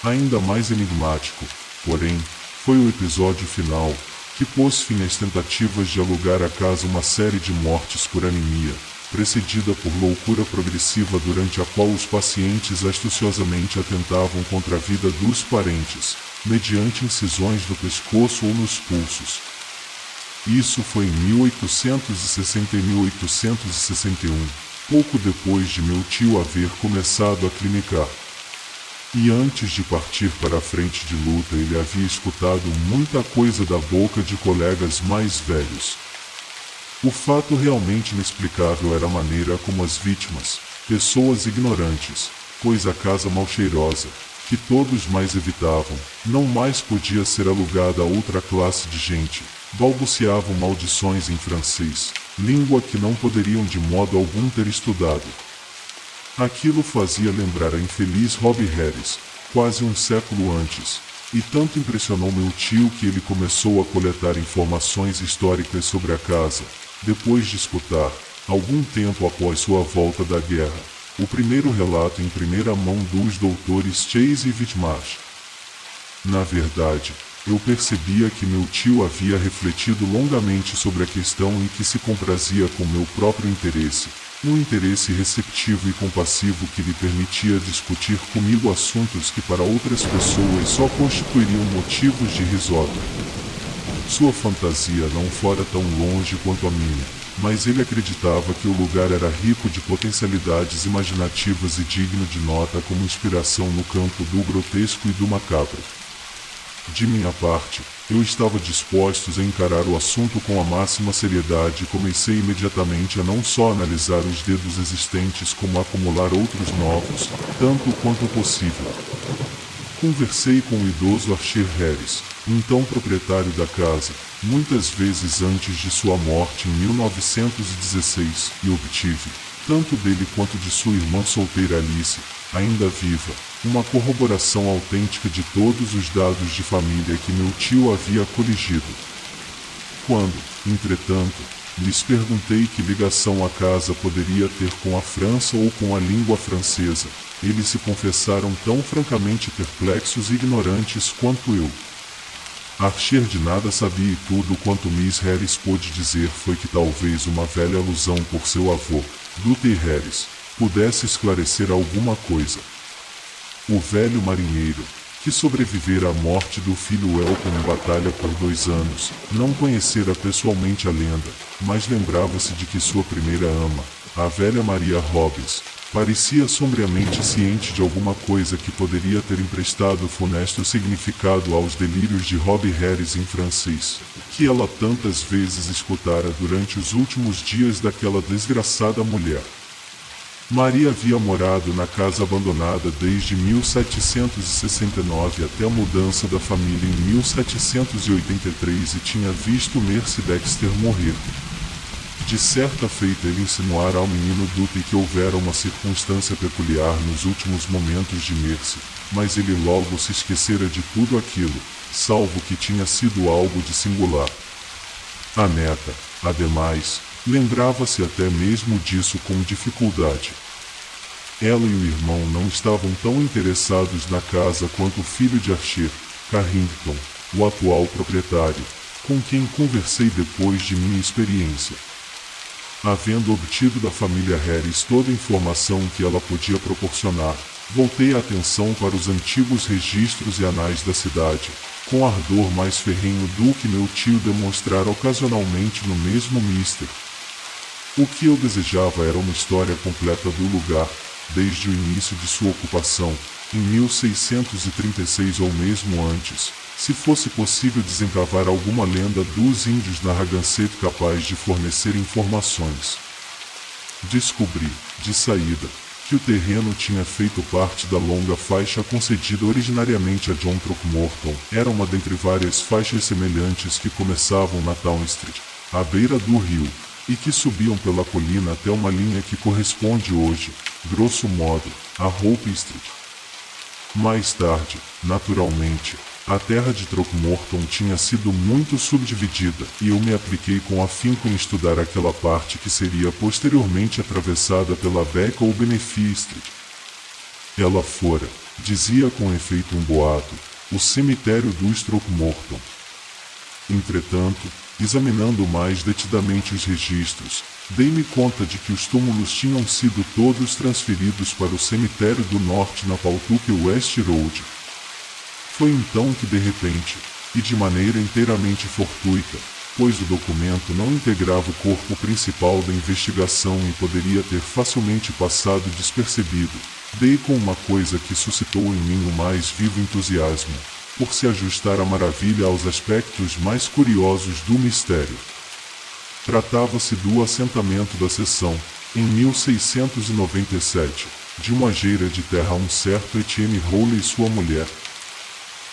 Ainda mais enigmático, porém, foi o episódio final, que pôs fim às tentativas de alugar à casa uma série de mortes por anemia, precedida por loucura progressiva durante a qual os pacientes astuciosamente atentavam contra a vida dos parentes, mediante incisões no pescoço ou nos pulsos. Isso foi em 1860 e 1861, pouco depois de meu tio haver começado a clinicar. E antes de partir para a frente de luta ele havia escutado muita coisa da boca de colegas mais velhos. O fato realmente inexplicável era a maneira como as vítimas, pessoas ignorantes, pois a casa mal cheirosa, que todos mais evitavam, não mais podia ser alugada a outra classe de gente. Balbuciavam maldições em francês, língua que não poderiam de modo algum ter estudado. Aquilo fazia lembrar a infeliz Robbie Harris, quase um século antes, e tanto impressionou meu tio que ele começou a coletar informações históricas sobre a casa, depois de escutar, algum tempo após sua volta da guerra, o primeiro relato em primeira mão dos doutores Chase e Whitmarsh. Na verdade, eu percebia que meu tio havia refletido longamente sobre a questão e que se comprazia com meu próprio interesse, um interesse receptivo e compassivo que lhe permitia discutir comigo assuntos que para outras pessoas só constituiriam motivos de risota. Sua fantasia não fora tão longe quanto a minha, mas ele acreditava que o lugar era rico de potencialidades imaginativas e digno de nota como inspiração no campo do grotesco e do macabro. De minha parte, eu estava disposto a encarar o assunto com a máxima seriedade e comecei imediatamente a não só analisar os dedos existentes como a acumular outros novos, tanto quanto possível. Conversei com o idoso Archer Harris, então proprietário da casa, muitas vezes antes de sua morte em 1916, e obtive, tanto dele quanto de sua irmã solteira Alice, ainda viva, uma corroboração autêntica de todos os dados de família que meu tio havia coligido. Quando, entretanto, lhes perguntei que ligação a casa poderia ter com a França ou com a língua francesa, eles se confessaram tão francamente perplexos e ignorantes quanto eu. Archer de nada sabia e tudo quanto Miss Harris pôde dizer foi que talvez uma velha alusão por seu avô, Dudley Harris, pudesse esclarecer alguma coisa. O velho marinheiro, que sobrevivera à morte do filho Elton em batalha por 2 anos, não conhecera pessoalmente a lenda, mas lembrava-se de que sua primeira ama, a velha Maria Robbins, parecia sombriamente ciente de alguma coisa que poderia ter emprestado funesto significado aos delírios de Robbie Harris em francês, que ela tantas vezes escutara durante os últimos dias daquela desgraçada mulher. Maria havia morado na casa abandonada desde 1769 até a mudança da família em 1783 e tinha visto Mercy Dexter morrer. De certa feita ele insinuara ao menino Dudley que houvera uma circunstância peculiar nos últimos momentos de Mercy, mas ele logo se esquecera de tudo aquilo, salvo que tinha sido algo de singular. A neta, ademais, lembrava-se até mesmo disso com dificuldade. Ela e o irmão não estavam tão interessados na casa quanto o filho de Archer, Carrington, o atual proprietário, com quem conversei depois de minha experiência. Havendo obtido da família Harris toda a informação que ela podia proporcionar, voltei a atenção para os antigos registros e anais da cidade, com ardor mais ferrenho do que meu tio demonstrara ocasionalmente no mesmo Mister. O que eu desejava era uma história completa do lugar, desde o início de sua ocupação, em 1636 ou mesmo antes, se fosse possível desencavar alguma lenda dos índios Narragansett capaz de fornecer informações. Descobri, de saída, que o terreno tinha feito parte da longa faixa concedida originariamente a John Throckmorton. Era uma dentre várias faixas semelhantes que começavam na Town Street, à beira do rio, e que subiam pela colina até uma linha que corresponde hoje, grosso modo, a Hope Street. Mais tarde, naturalmente, a terra de Throckmorton tinha sido muito subdividida, e eu me apliquei com afinco em estudar aquela parte que seria posteriormente atravessada pela Beck ou Benefit Street. Ela fora, dizia com efeito um boato, o cemitério dos Throckmorton. Entretanto, examinando mais detidamente os registros, dei-me conta de que os túmulos tinham sido todos transferidos para o cemitério do norte na Pawtucket West Road. Foi então que de repente, e de maneira inteiramente fortuita, pois o documento não integrava o corpo principal da investigação e poderia ter facilmente passado despercebido, dei com uma coisa que suscitou em mim o mais vivo entusiasmo, por se ajustar à maravilha aos aspectos mais curiosos do mistério. Tratava-se do assentamento da seção, em 1697, de uma geira de terra um certo Etienne Roulet e sua mulher.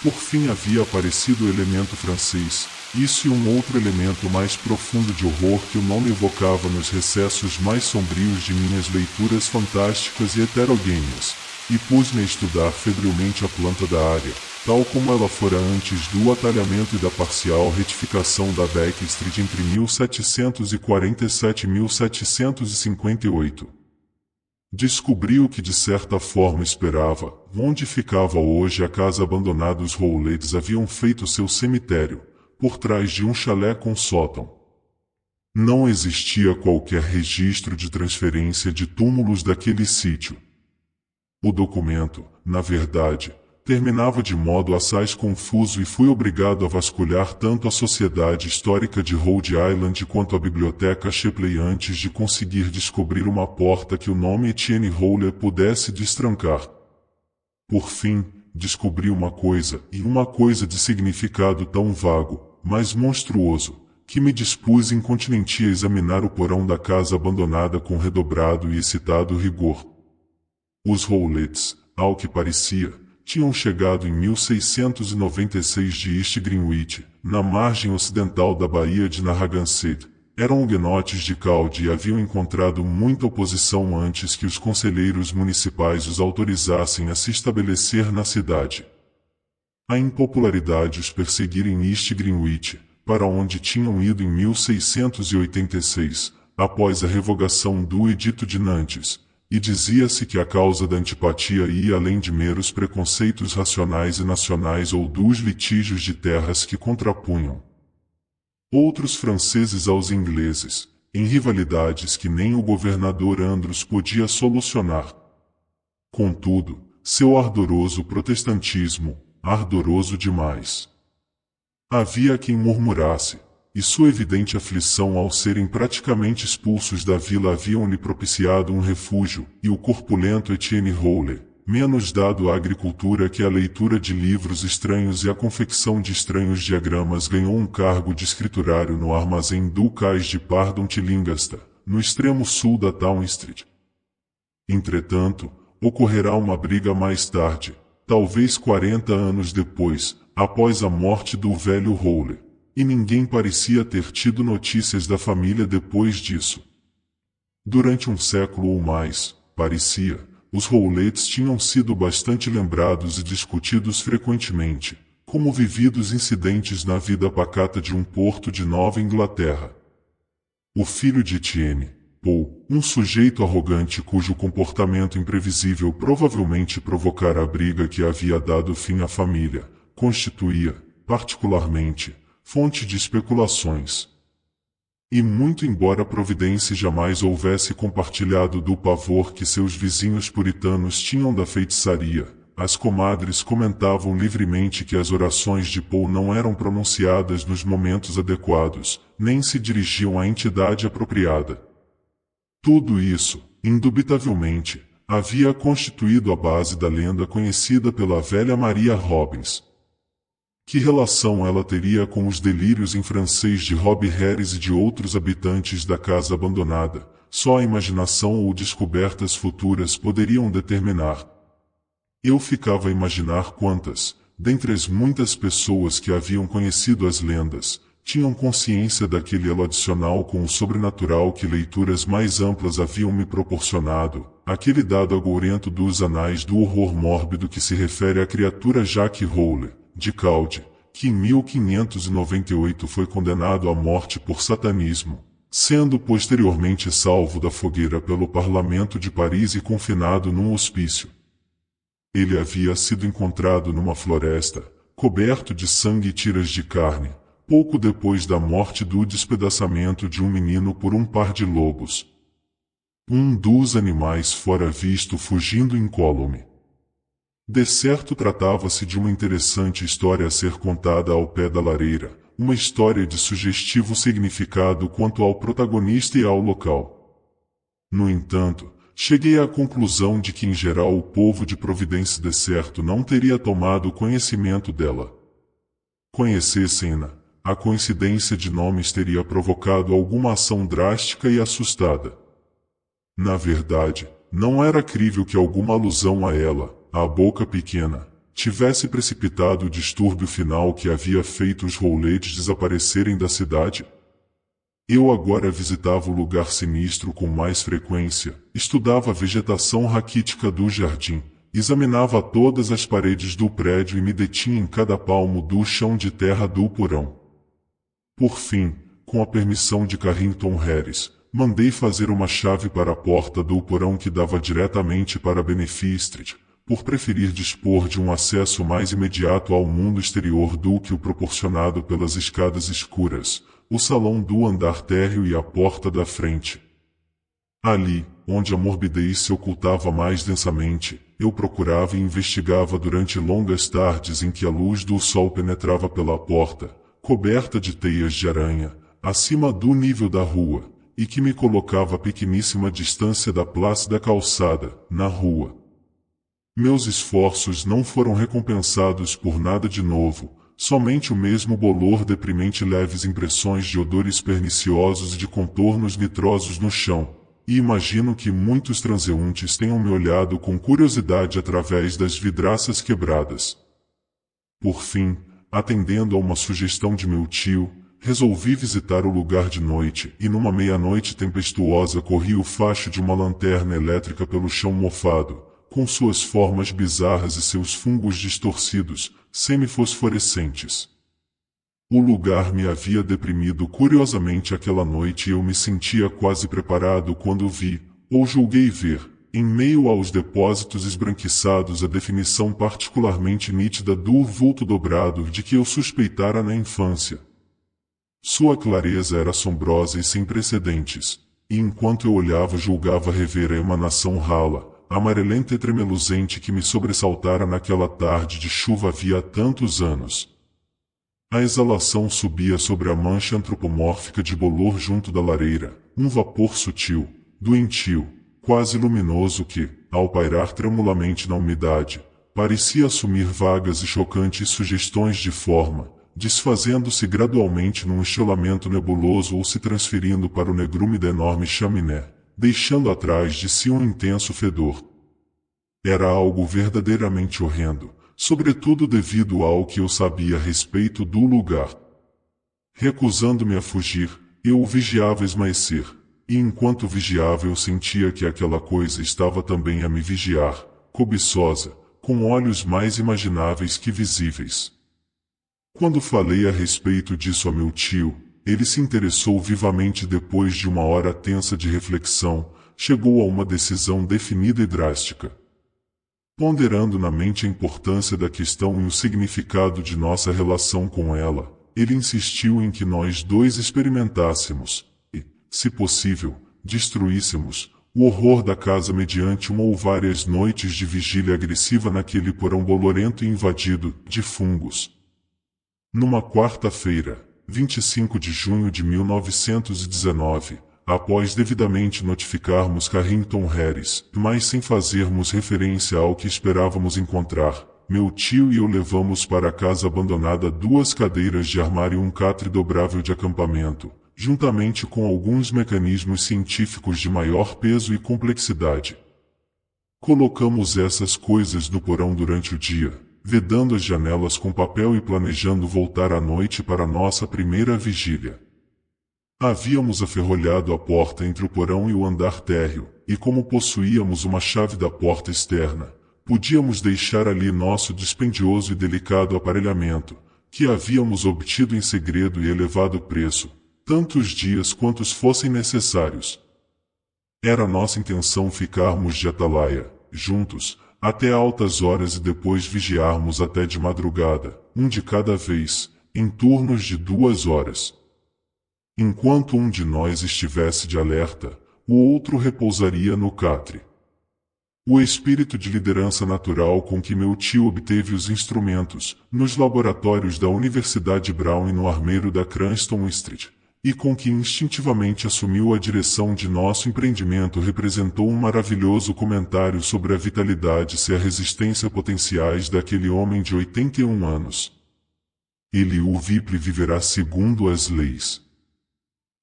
Por fim havia aparecido o elemento francês, isso e um outro elemento mais profundo de horror que o nome evocava nos recessos mais sombrios de minhas leituras fantásticas e heterogêneas, e pus-me a estudar febrilmente a planta da área, tal como ela fora antes do atalhamento e da parcial retificação da Back Street entre 1747 e 1758. Descobri o que de certa forma esperava, onde ficava hoje a casa abandonada. Os Roulets haviam feito seu cemitério, por trás de um chalé com sótão. Não existia qualquer registro de transferência de túmulos daquele sítio. O documento, na verdade, terminava de modo assaz confuso e fui obrigado a vasculhar tanto a Sociedade Histórica de Rhode Island quanto a Biblioteca Shepley antes de conseguir descobrir uma porta que o nome Etienne Roulet pudesse destrancar. Por fim, descobri uma coisa, e uma coisa de significado tão vago, mas monstruoso, que me dispus incontinenti a examinar o porão da casa abandonada com redobrado e excitado rigor. Os Roulets, ao que parecia, tinham chegado em 1696 de East Greenwich, na margem ocidental da Baía de Narragansett. Eram huguenotes de Calde e haviam encontrado muita oposição antes que os conselheiros municipais os autorizassem a se estabelecer na cidade. A impopularidade os perseguira em East Greenwich, para onde tinham ido em 1686, após a revogação do Edito de Nantes, e dizia-se que a causa da antipatia ia além de meros preconceitos racionais e nacionais ou dos litígios de terras que contrapunham outros franceses aos ingleses, em rivalidades que nem o governador Andros podia solucionar. Contudo, seu ardoroso protestantismo, ardoroso demais. Havia quem murmurasse, e sua evidente aflição ao serem praticamente expulsos da vila haviam-lhe propiciado um refúgio, e o corpulento Etienne Roulet, menos dado à agricultura que à leitura de livros estranhos e à confecção de estranhos diagramas, ganhou um cargo de escriturário no armazém do cais de Pardon Tillinghast, no extremo sul da Town Street. Entretanto, ocorrerá uma briga mais tarde, talvez 40 anos depois, após a morte do velho Roulet, e ninguém parecia ter tido notícias da família depois disso. Durante um século ou mais, parecia, os Roulets tinham sido bastante lembrados e discutidos frequentemente, como vividos incidentes na vida pacata de um porto de Nova Inglaterra. O filho de Etienne, Paul, um sujeito arrogante cujo comportamento imprevisível provavelmente provocara a briga que havia dado fim à família, constituía, particularmente, fonte de especulações. E muito embora Providence jamais houvesse compartilhado do pavor que seus vizinhos puritanos tinham da feitiçaria, as comadres comentavam livremente que as orações de Paul não eram pronunciadas nos momentos adequados, nem se dirigiam à entidade apropriada. Tudo isso, indubitavelmente, havia constituído a base da lenda conhecida pela velha Maria Robbins. Que relação ela teria com os delírios em francês de Rob Harris e de outros habitantes da casa abandonada, só a imaginação ou descobertas futuras poderiam determinar. Eu ficava a imaginar quantas, dentre as muitas pessoas que haviam conhecido as lendas, tinham consciência daquele elo adicional com o sobrenatural que leituras mais amplas haviam me proporcionado, aquele dado agourento dos anais do horror mórbido que se refere à criatura Jacques Roulet, de Calde, que em 1598 foi condenado à morte por satanismo, sendo posteriormente salvo da fogueira pelo Parlamento de Paris e confinado num hospício. Ele havia sido encontrado numa floresta, coberto de sangue e tiras de carne, pouco depois da morte do despedaçamento de um menino por um par de lobos. Um dos animais fora visto fugindo incólume. De certo tratava-se de uma interessante história a ser contada ao pé da lareira, uma história de sugestivo significado quanto ao protagonista e ao local. No entanto, cheguei à conclusão de que em geral o povo de Providence de certo não teria tomado conhecimento dela. Conhecessem-na, a coincidência de nomes teria provocado alguma ação drástica e assustada. Na verdade, não era crível que alguma alusão a ela, a boca pequena, tivesse precipitado o distúrbio final que havia feito os Rowlett desaparecerem da cidade. Eu agora visitava o lugar sinistro com mais frequência, estudava a vegetação raquítica do jardim, examinava todas as paredes do prédio e me detinha em cada palmo do chão de terra do porão. Por fim, com a permissão de Carrington Harris, mandei fazer uma chave para a porta do porão que dava diretamente para Benefit Street, por preferir dispor de um acesso mais imediato ao mundo exterior do que o proporcionado pelas escadas escuras, o salão do andar térreo e a porta da frente. Ali, onde a morbidez se ocultava mais densamente, eu procurava e investigava durante longas tardes em que a luz do sol penetrava pela porta, coberta de teias de aranha, acima do nível da rua, e que me colocava a pequeníssima distância da plácida calçada, na rua. Meus esforços não foram recompensados por nada de novo, somente o mesmo bolor deprimente e leves impressões de odores perniciosos e de contornos nitrosos no chão, e imagino que muitos transeuntes tenham me olhado com curiosidade através das vidraças quebradas. Por fim, atendendo a uma sugestão de meu tio, resolvi visitar o lugar de noite e numa meia-noite tempestuosa corri o facho de uma lanterna elétrica pelo chão mofado, com suas formas bizarras e seus fungos distorcidos, semifosforescentes. O lugar me havia deprimido curiosamente aquela noite e eu me sentia quase preparado quando vi, ou julguei ver, em meio aos depósitos esbranquiçados a definição particularmente nítida do vulto dobrado de que eu suspeitara na infância. Sua clareza era assombrosa e sem precedentes, e enquanto eu olhava julgava rever a emanação rala, amarelenta e tremeluzente que me sobressaltara naquela tarde de chuva havia tantos anos. A exalação subia sobre a mancha antropomórfica de bolor junto da lareira, um vapor sutil, doentio, quase luminoso que, ao pairar tremulamente na umidade, parecia assumir vagas e chocantes sugestões de forma, desfazendo-se gradualmente num enxolamento nebuloso ou se transferindo para o negrume da enorme chaminé, deixando atrás de si um intenso fedor. Era algo verdadeiramente horrendo, sobretudo devido ao que eu sabia a respeito do lugar. Recusando-me a fugir, eu o vigiava esmaecer, e enquanto vigiava eu sentia que aquela coisa estava também a me vigiar, cobiçosa, com olhos mais imagináveis que visíveis. Quando falei a respeito disso a meu tio, ele se interessou vivamente. Depois de uma hora tensa de reflexão, chegou a uma decisão definida e drástica. Ponderando na mente a importância da questão e o significado de nossa relação com ela, ele insistiu em que nós dois experimentássemos, e, se possível, destruíssemos, o horror da casa mediante uma ou várias noites de vigília agressiva naquele porão bolorento e invadido de fungos. Numa quarta-feira, 25 de junho de 1919, após devidamente notificarmos Carrington Harris, mas sem fazermos referência ao que esperávamos encontrar, meu tio e eu levamos para a casa abandonada 2 cadeiras de armário e um catre dobrável de acampamento, juntamente com alguns mecanismos científicos de maior peso e complexidade. Colocamos essas coisas no porão durante o dia, vedando as janelas com papel e planejando voltar à noite para nossa primeira vigília. Havíamos aferrolhado a porta entre o porão e o andar térreo, e como possuíamos uma chave da porta externa, podíamos deixar ali nosso dispendioso e delicado aparelhamento, que havíamos obtido em segredo e elevado preço, tantos dias quantos fossem necessários. Era nossa intenção ficarmos de atalaia, juntos, até altas horas e depois vigiarmos até de madrugada, um de cada vez, em turnos de 2 horas. Enquanto um de nós estivesse de alerta, o outro repousaria no catre. O espírito de liderança natural com que meu tio obteve os instrumentos, nos laboratórios da Universidade Brown e no armeiro da Cranston Street, e com que instintivamente assumiu a direção de nosso empreendimento representou um maravilhoso comentário sobre a vitalidade e a resistência potenciais daquele homem de 81 anos. Ele o Viple viverá segundo as leis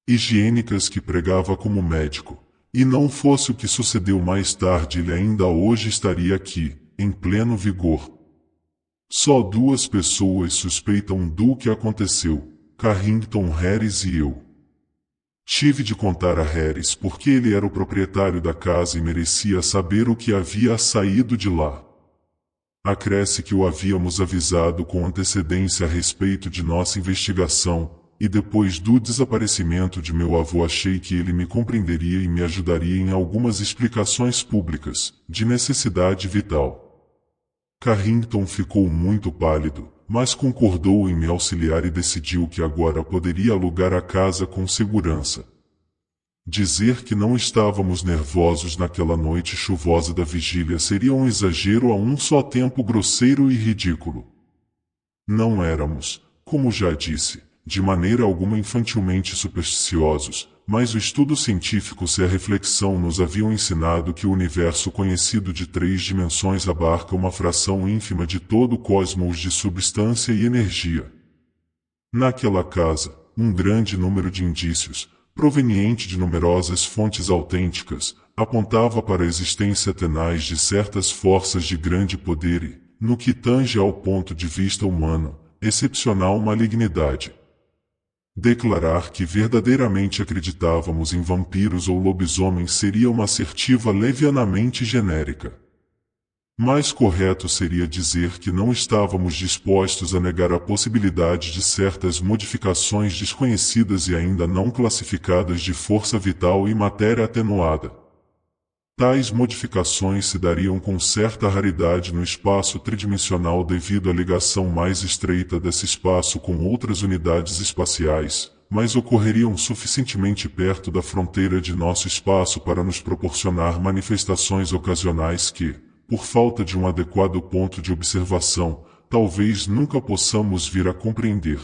higiênicas que pregava como médico, E não fosse o que sucedeu mais tarde, ele ainda hoje estaria aqui, em pleno vigor. Só 2 pessoas suspeitam do que aconteceu, Carrington Harris e eu. Tive de contar a Harris porque ele era o proprietário da casa e merecia saber o que havia saído de lá. Acresce que o havíamos avisado com antecedência a respeito de nossa investigação, e depois do desaparecimento de meu avô achei que ele me compreenderia e me ajudaria em algumas explicações públicas, de necessidade vital. Carrington ficou muito pálido, mas concordou em me auxiliar e decidiu que agora poderia alugar a casa com segurança. Dizer que não estávamos nervosos naquela noite chuvosa da vigília seria um exagero a um só tempo grosseiro e ridículo. Não éramos, como já disse, de maneira alguma infantilmente supersticiosos, mas o estudo científico e a reflexão nos haviam ensinado que o universo conhecido de 3 dimensões abarca uma fração ínfima de todo o cosmos de substância e energia. Naquela casa, um grande número de indícios, proveniente de numerosas fontes autênticas, apontava para a existência tenaz de certas forças de grande poder e, no que tange ao ponto de vista humano, excepcional malignidade. Declarar que verdadeiramente acreditávamos em vampiros ou lobisomens seria uma assertiva levianamente genérica. Mais correto seria dizer que não estávamos dispostos a negar a possibilidade de certas modificações desconhecidas e ainda não classificadas de força vital e matéria atenuada. Tais modificações se dariam com certa raridade no espaço tridimensional devido à ligação mais estreita desse espaço com outras unidades espaciais, mas ocorreriam suficientemente perto da fronteira de nosso espaço para nos proporcionar manifestações ocasionais que, por falta de um adequado ponto de observação, talvez nunca possamos vir a compreender.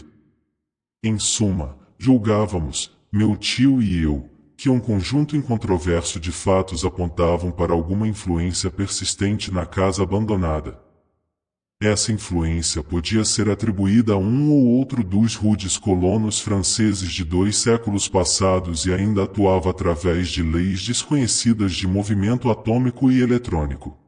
Em suma, julgávamos, meu tio e eu, que um conjunto incontroverso de fatos apontavam para alguma influência persistente na casa abandonada. Essa influência podia ser atribuída a um ou outro dos rudes colonos franceses de 2 séculos passados e ainda atuava através de leis desconhecidas de movimento atômico e eletrônico.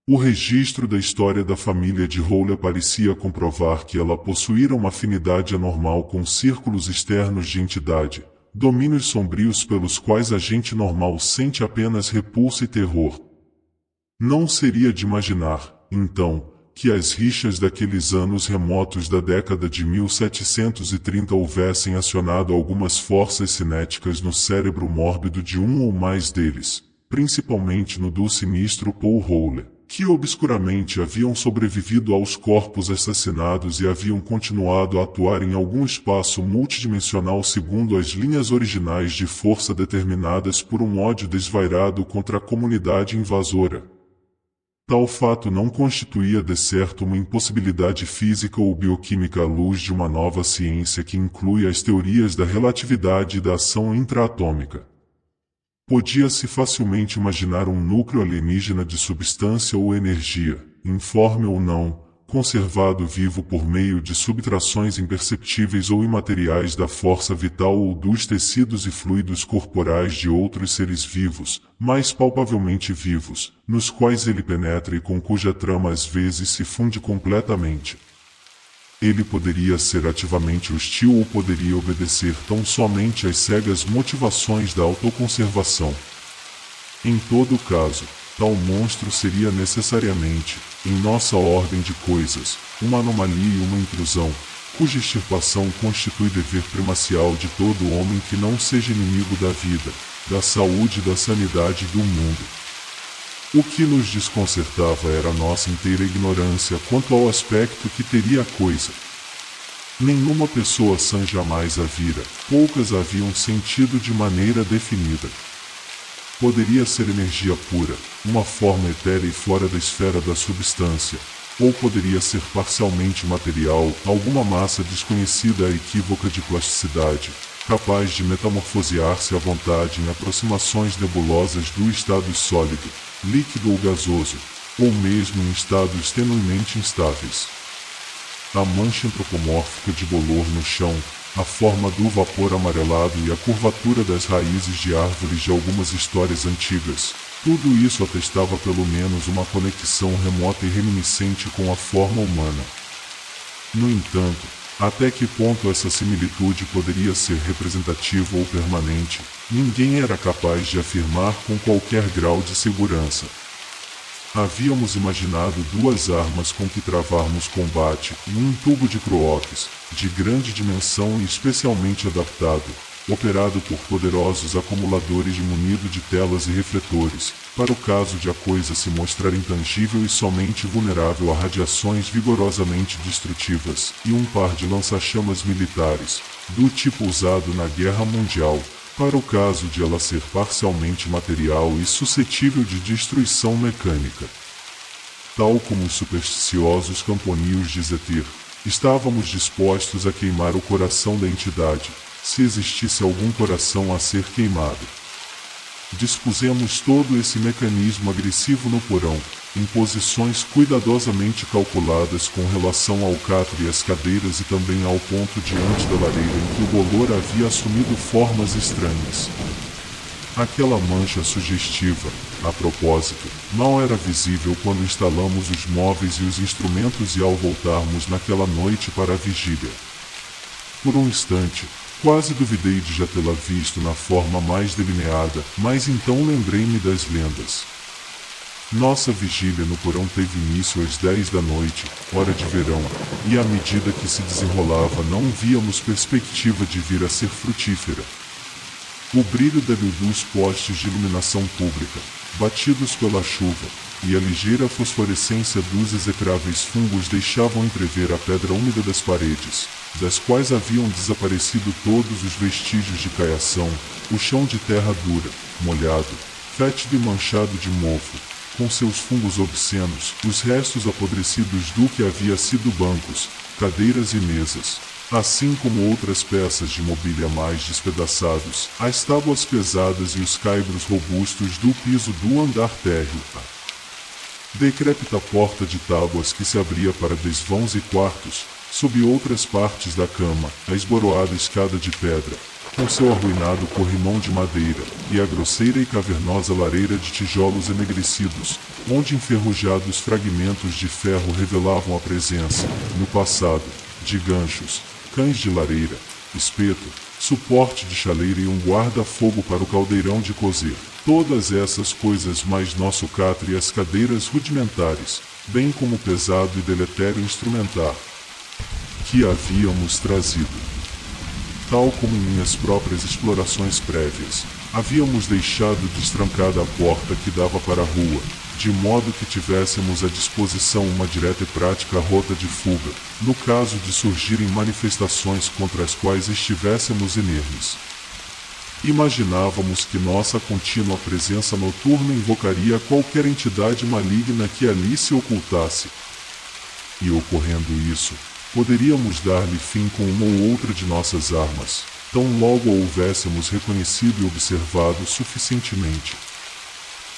O registro da história da família de Howler parecia comprovar que ela possuía uma afinidade anormal com círculos externos de entidade, domínios sombrios pelos quais a gente normal sente apenas repulsa e terror. Não seria de imaginar, então, que as rixas daqueles anos remotos da década de 1730 houvessem acionado algumas forças cinéticas no cérebro mórbido de um ou mais deles, principalmente no do sinistro Paul Howler, que obscuramente haviam sobrevivido aos corpos assassinados e haviam continuado a atuar em algum espaço multidimensional segundo as linhas originais de força determinadas por um ódio desvairado contra a comunidade invasora. Tal fato não constituía de certo uma impossibilidade física ou bioquímica à luz de uma nova ciência que inclui as teorias da relatividade e da ação intraatômica. Podia-se facilmente imaginar um núcleo alienígena de substância ou energia, informe ou não, conservado vivo por meio de subtrações imperceptíveis ou imateriais da força vital ou dos tecidos e fluidos corporais de outros seres vivos, mais palpavelmente vivos, nos quais ele penetra e com cuja trama às vezes se funde completamente. Ele poderia ser ativamente hostil ou poderia obedecer tão somente às cegas motivações da autoconservação. Em todo caso, tal monstro seria necessariamente, em nossa ordem de coisas, uma anomalia e uma intrusão, cuja extirpação constitui dever primacial de todo homem que não seja inimigo da vida, da saúde e da sanidade do mundo. O que nos desconcertava era a nossa inteira ignorância quanto ao aspecto que teria a coisa. Nenhuma pessoa sã jamais a vira, poucas haviam sentido de maneira definida. Poderia ser energia pura, uma forma etérea e fora da esfera da substância, ou poderia ser parcialmente material, alguma massa desconhecida e equívoca de plasticidade, capaz de metamorfosear-se à vontade em aproximações nebulosas do estado sólido, líquido ou gasoso, ou mesmo em estados tenuemente instáveis. a mancha antropomórfica de bolor no chão, a forma do vapor amarelado e a curvatura das raízes de árvores de algumas histórias antigas. Tudo isso atestava pelo menos uma conexão remota e reminiscente com a forma humana. No entanto, até que ponto essa similitude poderia ser representativa ou permanente, ninguém era capaz de afirmar com qualquer grau de segurança. Havíamos imaginado duas armas com que travarmos combate e um tubo de Crookes, de grande dimensão e especialmente adaptado, operado por poderosos acumuladores munido de telas e refletores, para o caso de a coisa se mostrar intangível e somente vulnerável a radiações vigorosamente destrutivas, e um par de lança-chamas militares, do tipo usado na Guerra Mundial, para o caso de ela ser parcialmente material e suscetível de destruição mecânica. Tal como os supersticiosos camponios de Zetir, estávamos dispostos a queimar o coração da entidade, se existisse algum coração a ser queimado. Dispusemos todo esse mecanismo agressivo no porão, em posições cuidadosamente calculadas com relação ao catre e às cadeiras e também ao ponto diante da lareira em que o bolor havia assumido formas estranhas. Aquela mancha sugestiva, a propósito, mal era visível quando instalamos os móveis e os instrumentos e ao voltarmos naquela noite para a vigília. Por um instante, quase duvidei de já tê-la visto na forma mais delineada, mas então lembrei-me das lendas. Nossa vigília no porão teve início às 10 da noite, hora de verão, e à medida que se desenrolava não víamos perspectiva de vir a ser frutífera. O brilho da luz dos postes de iluminação pública, batidos pela chuva, e a ligeira fosforescência dos execráveis fungos deixavam entrever a pedra úmida das paredes, das quais haviam desaparecido todos os vestígios de caiação, o chão de terra dura, molhado, fétido e manchado de mofo, com seus fungos obscenos, os restos apodrecidos do que havia sido bancos, cadeiras e mesas, assim como outras peças de mobília mais despedaçados, as tábuas pesadas e os caibros robustos do piso do andar térreo. Decrépita porta de tábuas que se abria para desvãos e quartos, sob outras partes da cama, a esboroada escada de pedra, com seu arruinado corrimão de madeira, e a grosseira e cavernosa lareira de tijolos enegrecidos, onde enferrujados fragmentos de ferro revelavam a presença, no passado, de ganchos, cães de lareira, espeto, suporte de chaleira e um guarda-fogo para o caldeirão de cozer. Todas essas coisas mais nosso catre e as cadeiras rudimentares, bem como o pesado e deletério instrumentar que havíamos trazido. Tal como em minhas próprias explorações prévias, havíamos deixado destrancada a porta que dava para a rua, de modo que tivéssemos à disposição uma direta e prática rota de fuga, no caso de surgirem manifestações contra as quais estivéssemos inermes. Imaginávamos que nossa contínua presença noturna invocaria qualquer entidade maligna que ali se ocultasse. E ocorrendo isso, poderíamos dar-lhe fim com uma ou outra de nossas armas, tão logo a houvéssemos reconhecido e observado suficientemente.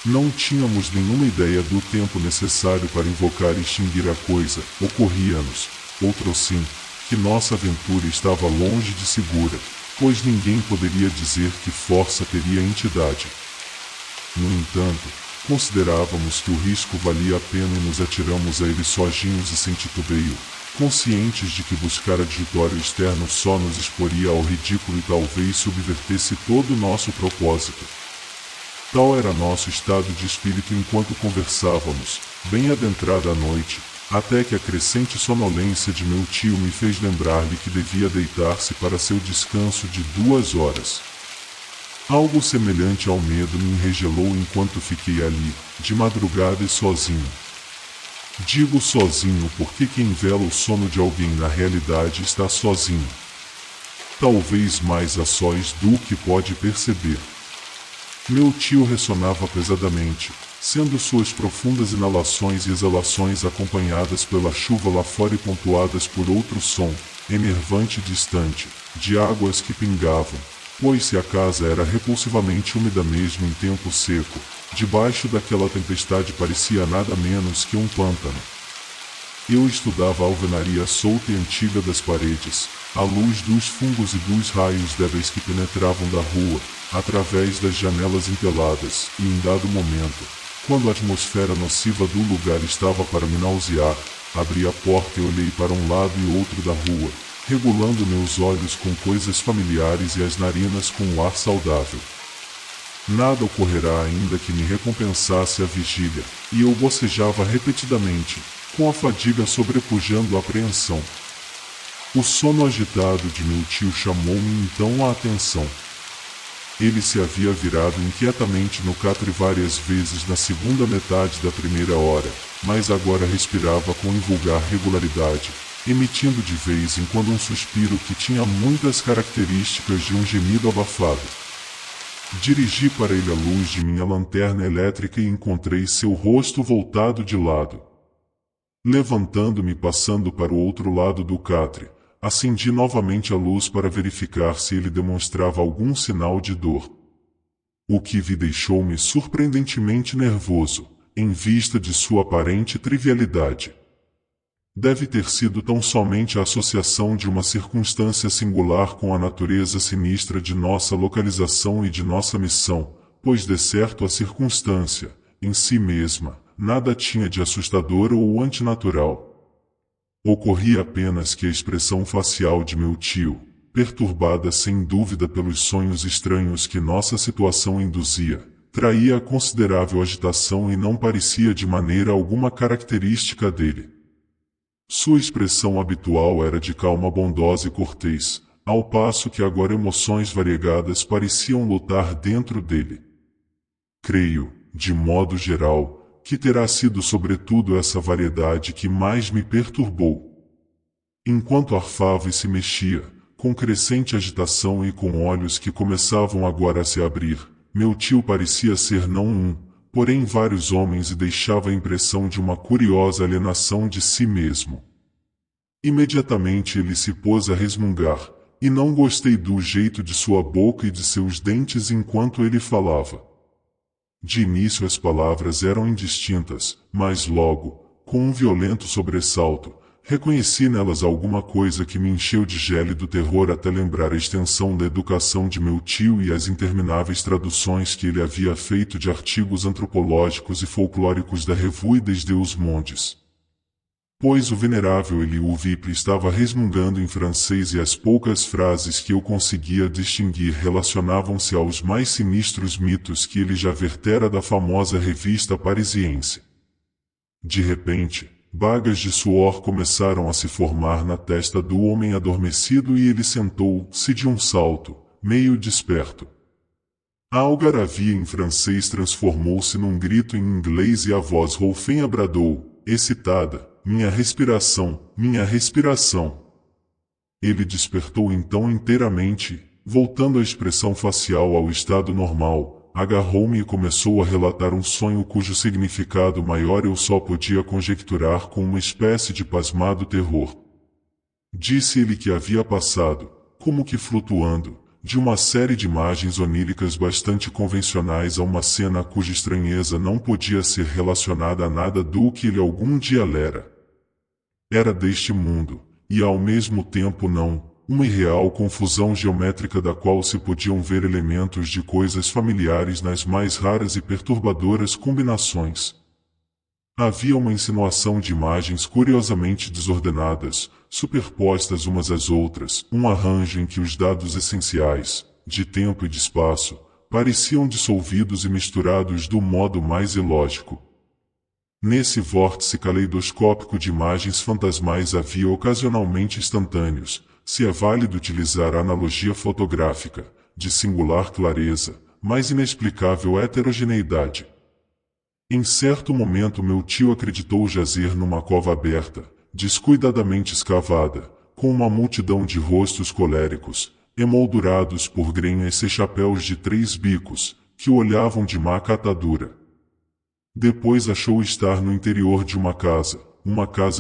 Não tínhamos nenhuma ideia do tempo necessário para invocar e extinguir a coisa. Ocorria-nos, outrossim, que nossa aventura estava longe de segura, pois ninguém poderia dizer que força teria a entidade. No entanto, considerávamos que o risco valia a pena e nos atiramos a ele sozinhos e sem titubeio, conscientes de que buscar adjutório externo só nos exporia ao ridículo e talvez subvertesse todo o nosso propósito. Tal era nosso estado de espírito enquanto conversávamos, bem adentrada a noite, até que a crescente sonolência de meu tio me fez lembrar-lhe que devia deitar-se para seu descanso de 2 horas. Algo semelhante ao medo me enregelou enquanto fiquei ali, de madrugada e sozinho. Digo sozinho porque quem vela o sono de alguém na realidade está sozinho. Talvez mais a sós do que pode perceber. Meu tio ressonava pesadamente, sendo suas profundas inalações e exalações acompanhadas pela chuva lá fora e pontuadas por outro som, enervante e distante, de águas que pingavam, pois se a casa era repulsivamente úmida mesmo em tempo seco, debaixo daquela tempestade parecia nada menos que um pântano. Eu estudava a alvenaria solta e antiga das paredes, à luz dos fungos e dos raios débeis que penetravam da rua, através das janelas enteladas, e em dado momento, quando a atmosfera nociva do lugar estava para me nausear, abri a porta e olhei para um lado e outro da rua, regulando meus olhos com coisas familiares e as narinas com um ar saudável. Nada ocorrerá ainda que me recompensasse a vigília, e eu bocejava repetidamente, com a fadiga sobrepujando a apreensão. O sono agitado de meu tio chamou-me então a atenção. Ele se havia virado inquietamente no catre várias vezes na segunda metade da primeira hora, mas agora respirava com invulgar regularidade, emitindo de vez em quando um suspiro que tinha muitas características de um gemido abafado. Dirigi para ele a luz de minha lanterna elétrica e encontrei seu rosto voltado de lado. Levantando-me e passando para o outro lado do catre, acendi novamente a luz para verificar se ele demonstrava algum sinal de dor. O que vi deixou-me surpreendentemente nervoso, em vista de sua aparente trivialidade. Deve ter sido tão somente a associação de uma circunstância singular com a natureza sinistra de nossa localização e de nossa missão, pois de certo a circunstância, em si mesma, nada tinha de assustador ou antinatural. Ocorria apenas que a expressão facial de meu tio, perturbada sem dúvida pelos sonhos estranhos que nossa situação induzia, traía considerável agitação e não parecia de maneira alguma característica dele. Sua expressão habitual era de calma bondosa e cortês, ao passo que agora emoções variegadas pareciam lutar dentro dele. Creio, de modo geral, que terá sido sobretudo essa variedade que mais me perturbou. Enquanto arfava e se mexia, com crescente agitação e com olhos que começavam agora a se abrir, meu tio parecia ser não um, porém vários homens e deixava a impressão de uma curiosa alienação de si mesmo. Imediatamente ele se pôs a resmungar, e não gostei do jeito de sua boca e de seus dentes enquanto ele falava. De início as palavras eram indistintas, mas logo, com um violento sobressalto, reconheci nelas alguma coisa que me encheu de gélido terror até lembrar a extensão da educação de meu tio e as intermináveis traduções que ele havia feito de artigos antropológicos e folclóricos da Revue des Deux Mondes. Pois o venerável Eliú Viple estava resmungando em francês e as poucas frases que eu conseguia distinguir relacionavam-se aos mais sinistros mitos que ele já vertera da famosa revista parisiense. De repente, bagas de suor começaram a se formar na testa do homem adormecido e ele sentou-se de um salto, meio desperto. A algaravia em francês transformou-se num grito em inglês e a voz rouquenha bradou, excitada, minha respiração, minha respiração. Ele despertou então inteiramente, voltando a expressão facial ao estado normal, agarrou-me e começou a relatar um sonho cujo significado maior eu só podia conjecturar com uma espécie de pasmado terror. Disse-lhe que havia passado, como que flutuando, de uma série de imagens oníricas bastante convencionais a uma cena cuja estranheza não podia ser relacionada a nada do que ele algum dia lera. Era deste mundo, e ao mesmo tempo não, uma irreal confusão geométrica da qual se podiam ver elementos de coisas familiares nas mais raras e perturbadoras combinações. Havia uma insinuação de imagens curiosamente desordenadas, superpostas umas às outras, um arranjo em que os dados essenciais, de tempo e de espaço, pareciam dissolvidos e misturados do modo mais ilógico. Nesse vórtice caleidoscópico de imagens fantasmais havia ocasionalmente instantâneos, se é válido utilizar a analogia fotográfica, de singular clareza, mas inexplicável heterogeneidade. Em certo momento meu tio acreditou jazer numa cova aberta, descuidadamente escavada, com uma multidão de rostos coléricos, emoldurados por grenhas e chapéus de 3 bicos, que o olhavam de má catadura. Depois achou estar no interior de uma casa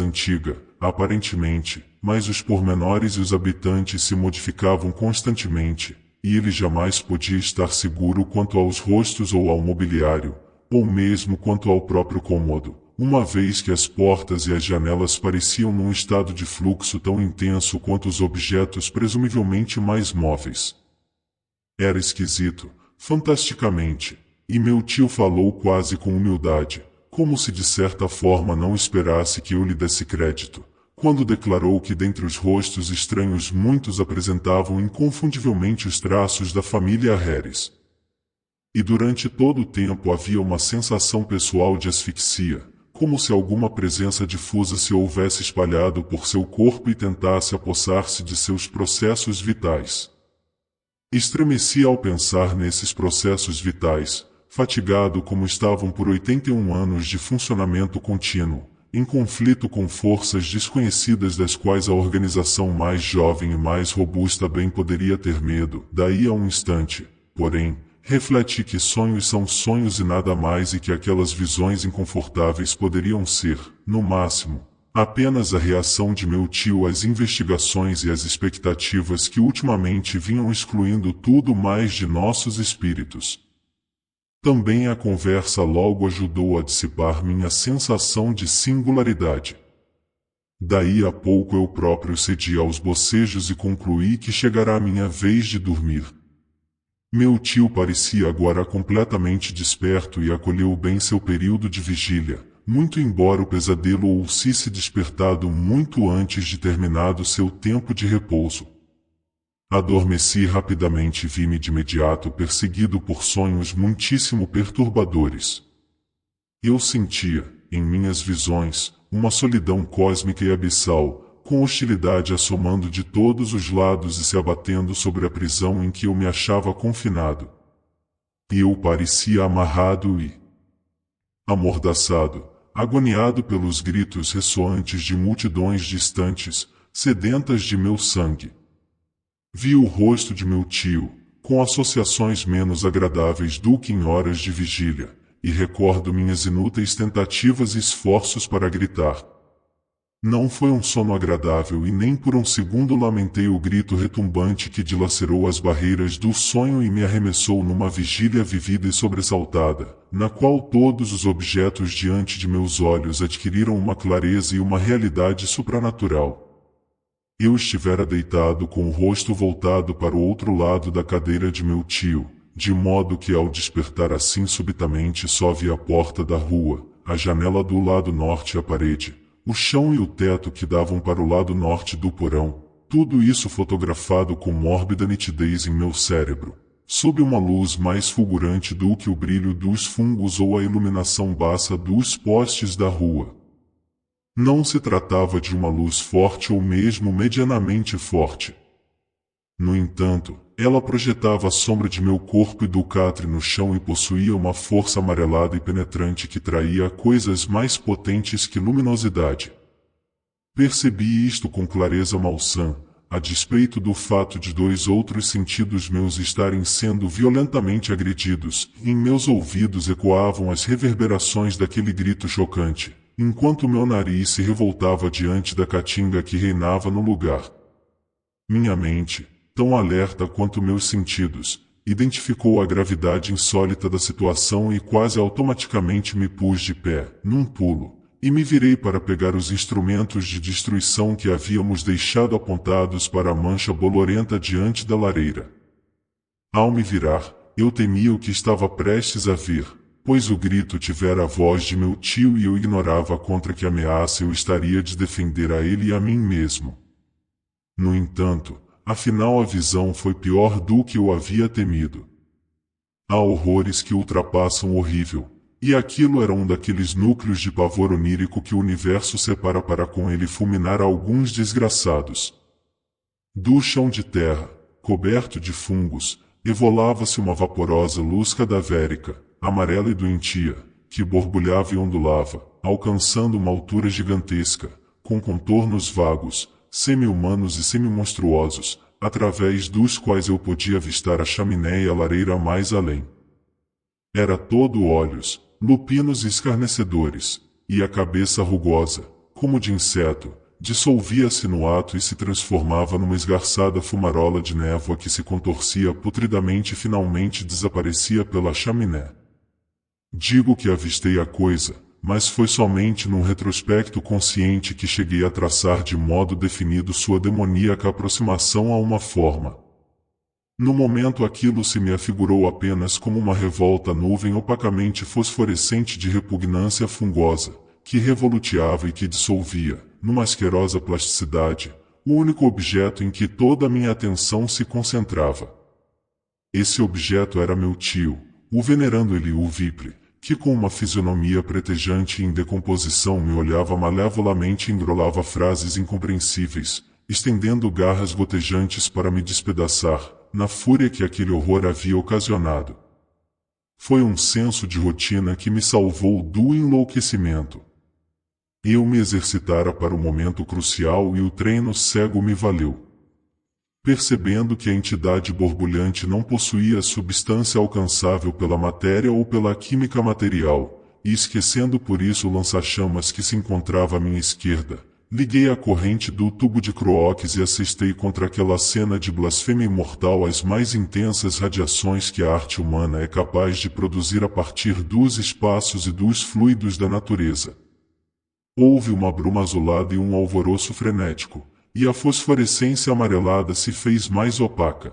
antiga, aparentemente, mas os pormenores e os habitantes se modificavam constantemente, e ele jamais podia estar seguro quanto aos rostos ou ao mobiliário, ou mesmo quanto ao próprio cômodo, uma vez que as portas e as janelas pareciam num estado de fluxo tão intenso quanto os objetos presumivelmente mais móveis. Era esquisito, fantasticamente, e meu tio falou quase com humildade, como se de certa forma não esperasse que eu lhe desse crédito, quando declarou que dentre os rostos estranhos muitos apresentavam inconfundivelmente os traços da família Harris. E durante todo o tempo havia uma sensação pessoal de asfixia, como se alguma presença difusa se houvesse espalhado por seu corpo e tentasse apossar-se de seus processos vitais. Estremeci ao pensar nesses processos vitais, fatigado como estavam por 81 anos de funcionamento contínuo, em conflito com forças desconhecidas das quais a organização mais jovem e mais robusta bem poderia ter medo. Daí a um instante, porém, refleti que sonhos são sonhos e nada mais e que aquelas visões inconfortáveis poderiam ser, no máximo, apenas a reação de meu tio às investigações e às expectativas que ultimamente vinham excluindo tudo mais de nossos espíritos. Também a conversa logo ajudou a dissipar minha sensação de singularidade. Daí a pouco eu próprio cedi aos bocejos e concluí que chegará a minha vez de dormir. Meu tio parecia agora completamente desperto e acolheu bem seu período de vigília, muito embora o pesadelo ousisse despertado muito antes de terminado seu tempo de repouso. Adormeci rapidamente e vi-me de imediato perseguido por sonhos muitíssimo perturbadores. Eu sentia, em minhas visões, uma solidão cósmica e abissal, com hostilidade assomando de todos os lados e se abatendo sobre a prisão em que eu me achava confinado. E eu parecia amarrado e amordaçado, agoniado pelos gritos ressoantes de multidões distantes, sedentas de meu sangue. Vi o rosto de meu tio, com associações menos agradáveis do que em horas de vigília, e recordo minhas inúteis tentativas e esforços para gritar. Não foi um sono agradável e nem por um segundo lamentei o grito retumbante que dilacerou as barreiras do sonho e me arremessou numa vigília vivida e sobressaltada, na qual todos os objetos diante de meus olhos adquiriram uma clareza e uma realidade supranatural. Eu estivera deitado com o rosto voltado para o outro lado da cadeira de meu tio, de modo que ao despertar assim subitamente só vi a porta da rua, a janela do lado norte e a parede, o chão e o teto que davam para o lado norte do porão, tudo isso fotografado com mórbida nitidez em meu cérebro, sob uma luz mais fulgurante do que o brilho dos fungos ou a iluminação baça dos postes da rua. Não se tratava de uma luz forte ou mesmo medianamente forte. No entanto, ela projetava a sombra de meu corpo e do catre no chão e possuía uma força amarelada e penetrante que traía coisas mais potentes que luminosidade. Percebi isto com clareza malsã, a despeito do fato de dois outros sentidos meus estarem sendo violentamente agredidos, e em meus ouvidos ecoavam as reverberações daquele grito chocante, enquanto meu nariz se revoltava diante da caatinga que reinava no lugar. Minha mente, tão alerta quanto meus sentidos, identificou a gravidade insólita da situação e quase automaticamente me pus de pé, num pulo, e me virei para pegar os instrumentos de destruição que havíamos deixado apontados para a mancha bolorenta diante da lareira. Ao me virar, eu temia o que estava prestes a ver, pois o grito tivera a voz de meu tio e eu ignorava contra que ameaça eu estaria de defender a ele e a mim mesmo. No entanto, afinal a visão foi pior do que eu havia temido. Há horrores que ultrapassam o horrível, e aquilo era um daqueles núcleos de pavor onírico que o universo separa para com ele fulminar alguns desgraçados. Do chão de terra, coberto de fungos, evolava-se uma vaporosa luz cadavérica, amarela e doentia, que borbulhava e ondulava, alcançando uma altura gigantesca, com contornos vagos, semi-humanos e semi-monstruosos, através dos quais eu podia avistar a chaminé e a lareira mais além. Era todo olhos, lupinos e escarnecedores, e a cabeça rugosa, como de inseto, dissolvia-se no ato e se transformava numa esgarçada fumarola de névoa que se contorcia putridamente e finalmente desaparecia pela chaminé. Digo que avistei a coisa, mas foi somente num retrospecto consciente que cheguei a traçar de modo definido sua demoníaca aproximação a uma forma. No momento aquilo se me afigurou apenas como uma revolta nuvem opacamente fosforescente de repugnância fungosa, que revoluteava e que dissolvia, numa asquerosa plasticidade, o único objeto em que toda a minha atenção se concentrava. Esse objeto era meu tio, o venerando Eliú Vipre, que com uma fisionomia pretejante e em decomposição me olhava malevolamente e engrolava frases incompreensíveis, estendendo garras gotejantes para me despedaçar, na fúria que aquele horror havia ocasionado. Foi um senso de rotina que me salvou do enlouquecimento. Eu me exercitara para o momento crucial e o treino cego me valeu. Percebendo que a entidade borbulhante não possuía substância alcançável pela matéria ou pela química material, e esquecendo por isso o lança-chamas que se encontrava à minha esquerda, liguei a corrente do tubo de Crookes e assestei contra aquela cena de blasfêmia imortal as mais intensas radiações que a arte humana é capaz de produzir a partir dos espaços e dos fluidos da natureza. Houve uma bruma azulada e um alvoroço frenético, e a fosforescência amarelada se fez mais opaca.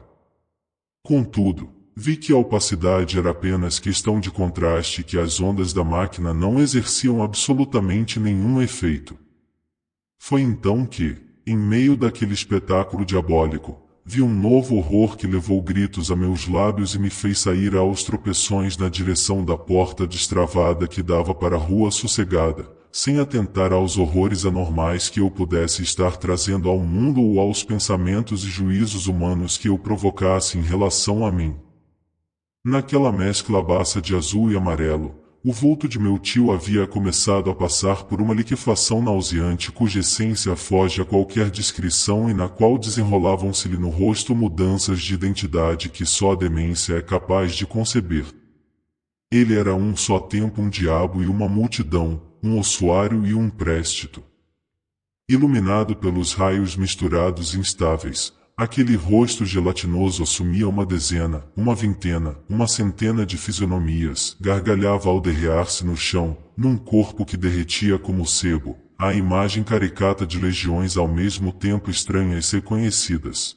Contudo, vi que a opacidade era apenas questão de contraste e que as ondas da máquina não exerciam absolutamente nenhum efeito. Foi então que, em meio daquele espetáculo diabólico, vi um novo horror que levou gritos a meus lábios e me fez sair aos tropeções na direção da porta destravada que dava para a rua sossegada, sem atentar aos horrores anormais que eu pudesse estar trazendo ao mundo ou aos pensamentos e juízos humanos que eu provocasse em relação a mim. Naquela mescla baça de azul e amarelo, o vulto de meu tio havia começado a passar por uma liquefação nauseante cuja essência foge a qualquer descrição e na qual desenrolavam-se-lhe no rosto mudanças de identidade que só a demência é capaz de conceber. Ele era um só tempo um diabo e uma multidão, um ossuário e um préstito. Iluminado pelos raios misturados e instáveis, aquele rosto gelatinoso assumia uma dezena, uma vintena, uma centena de fisionomias, gargalhava ao derrear-se no chão, num corpo que derretia como sebo, a imagem caricata de legiões ao mesmo tempo estranhas e reconhecidas.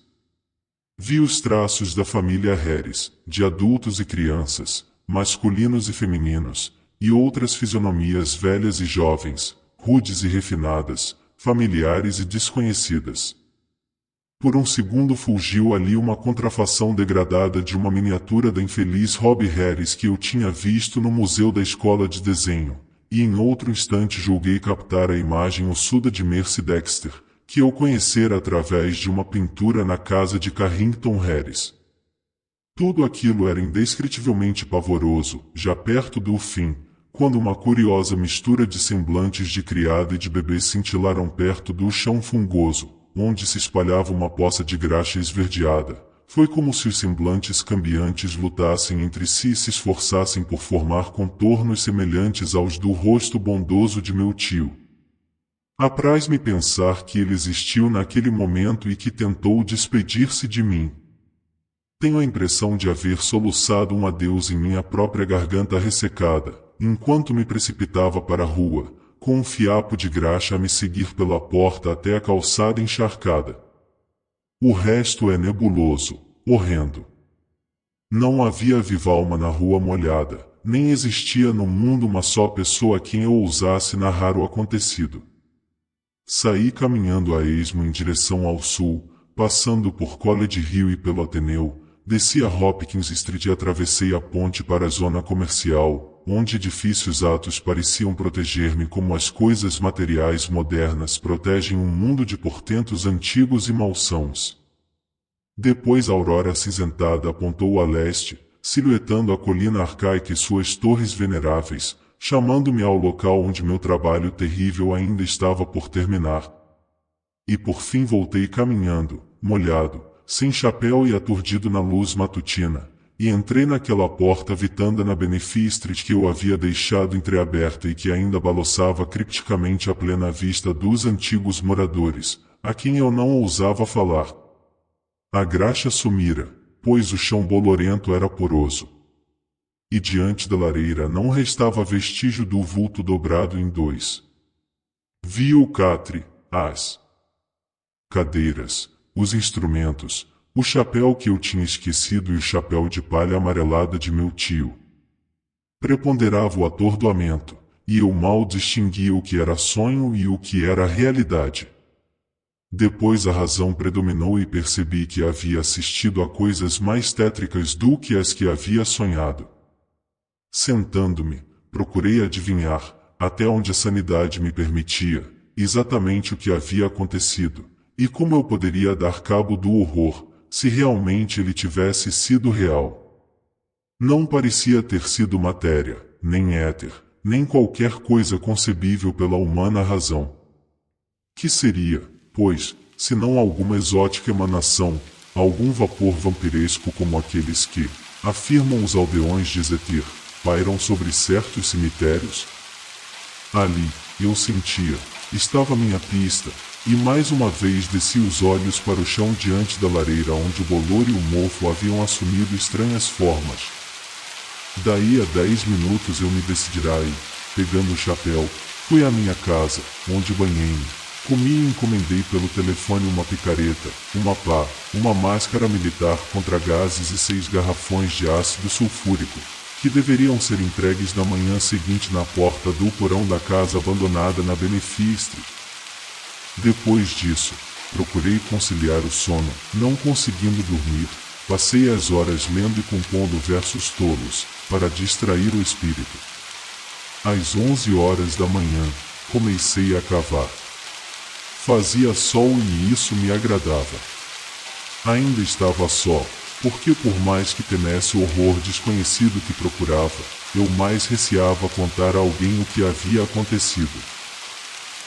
Vi os traços da família Harris, de adultos e crianças, masculinos e femininos, e outras fisionomias velhas e jovens, rudes e refinadas, familiares e desconhecidas. Por um segundo fulgiu ali uma contrafação degradada de uma miniatura da infeliz Robbie Harris que eu tinha visto no museu da escola de desenho, e em outro instante julguei captar a imagem ossuda de Mercy Dexter, que eu conhecera através de uma pintura na casa de Carrington Harris. Tudo aquilo era indescritivelmente pavoroso, já perto do fim, quando uma curiosa mistura de semblantes de criado e de bebê cintilaram perto do chão fungoso, onde se espalhava uma poça de graxa esverdeada. Foi como se os semblantes cambiantes lutassem entre si e se esforçassem por formar contornos semelhantes aos do rosto bondoso de meu tio. Apraz-me pensar que ele existiu naquele momento e que tentou despedir-se de mim. Tenho a impressão de haver soluçado um adeus em minha própria garganta ressecada, enquanto me precipitava para a rua, com um fiapo de graxa a me seguir pela porta até a calçada encharcada. O resto é nebuloso, horrendo. Não havia viva alma na rua molhada, nem existia no mundo uma só pessoa a quem eu ousasse narrar o acontecido. Saí caminhando a esmo em direção ao sul, passando por College Hill e pelo Ateneu, desci a Hopkins Street e atravessei a ponte para a zona comercial, onde edifícios atos pareciam proteger-me como as coisas materiais modernas protegem um mundo de portentos antigos e malsãos. Depois a aurora acinzentada apontou a leste, silhuetando a colina arcaica e suas torres veneráveis, chamando-me ao local onde meu trabalho terrível ainda estava por terminar. E por fim voltei caminhando, molhado, sem chapéu e aturdido na luz matutina, e entrei naquela porta vitanda na Benefit Street que eu havia deixado entreaberta e que ainda balançava cripticamente à plena vista dos antigos moradores, a quem eu não ousava falar. A graxa sumira, pois o chão bolorento era poroso. e diante da lareira não restava vestígio do vulto dobrado em dois. Vi o catre, as cadeiras, os instrumentos, o chapéu que eu tinha esquecido e o chapéu de palha amarelada de meu tio. Preponderava o atordoamento, e eu mal distinguia o que era sonho e o que era realidade. Depois a razão predominou e percebi que havia assistido a coisas mais tétricas do que as que havia sonhado. Sentando-me, procurei adivinhar, até onde a sanidade me permitia, exatamente o que havia acontecido, e como eu poderia dar cabo do horror, se realmente ele tivesse sido real. Não parecia ter sido matéria, nem éter, nem qualquer coisa concebível pela humana razão. Que seria, pois, senão alguma exótica emanação, algum vapor vampiresco como aqueles que, afirmam os aldeões de Zetir, pairam sobre certos cemitérios? Ali, eu sentia, estava minha pista, e mais uma vez desci os olhos para o chão diante da lareira onde o bolor e o mofo haviam assumido estranhas formas. Daí a 10 minutos eu me decidirá e, pegando o chapéu, fui à minha casa, onde banhei-me, comi e encomendei pelo telefone uma picareta, uma pá, uma máscara militar contra gases e 6 garrafões de ácido sulfúrico, que deveriam ser entregues na manhã seguinte na porta do porão da casa abandonada na Benefit Street. Depois disso, procurei conciliar o sono, não conseguindo dormir, passei as horas lendo e compondo versos tolos, para distrair o espírito. Às 11 horas da manhã, comecei a cavar. Fazia sol e isso me agradava. Ainda estava só, porque por mais que temesse o horror desconhecido que procurava, eu mais receava contar a alguém o que havia acontecido.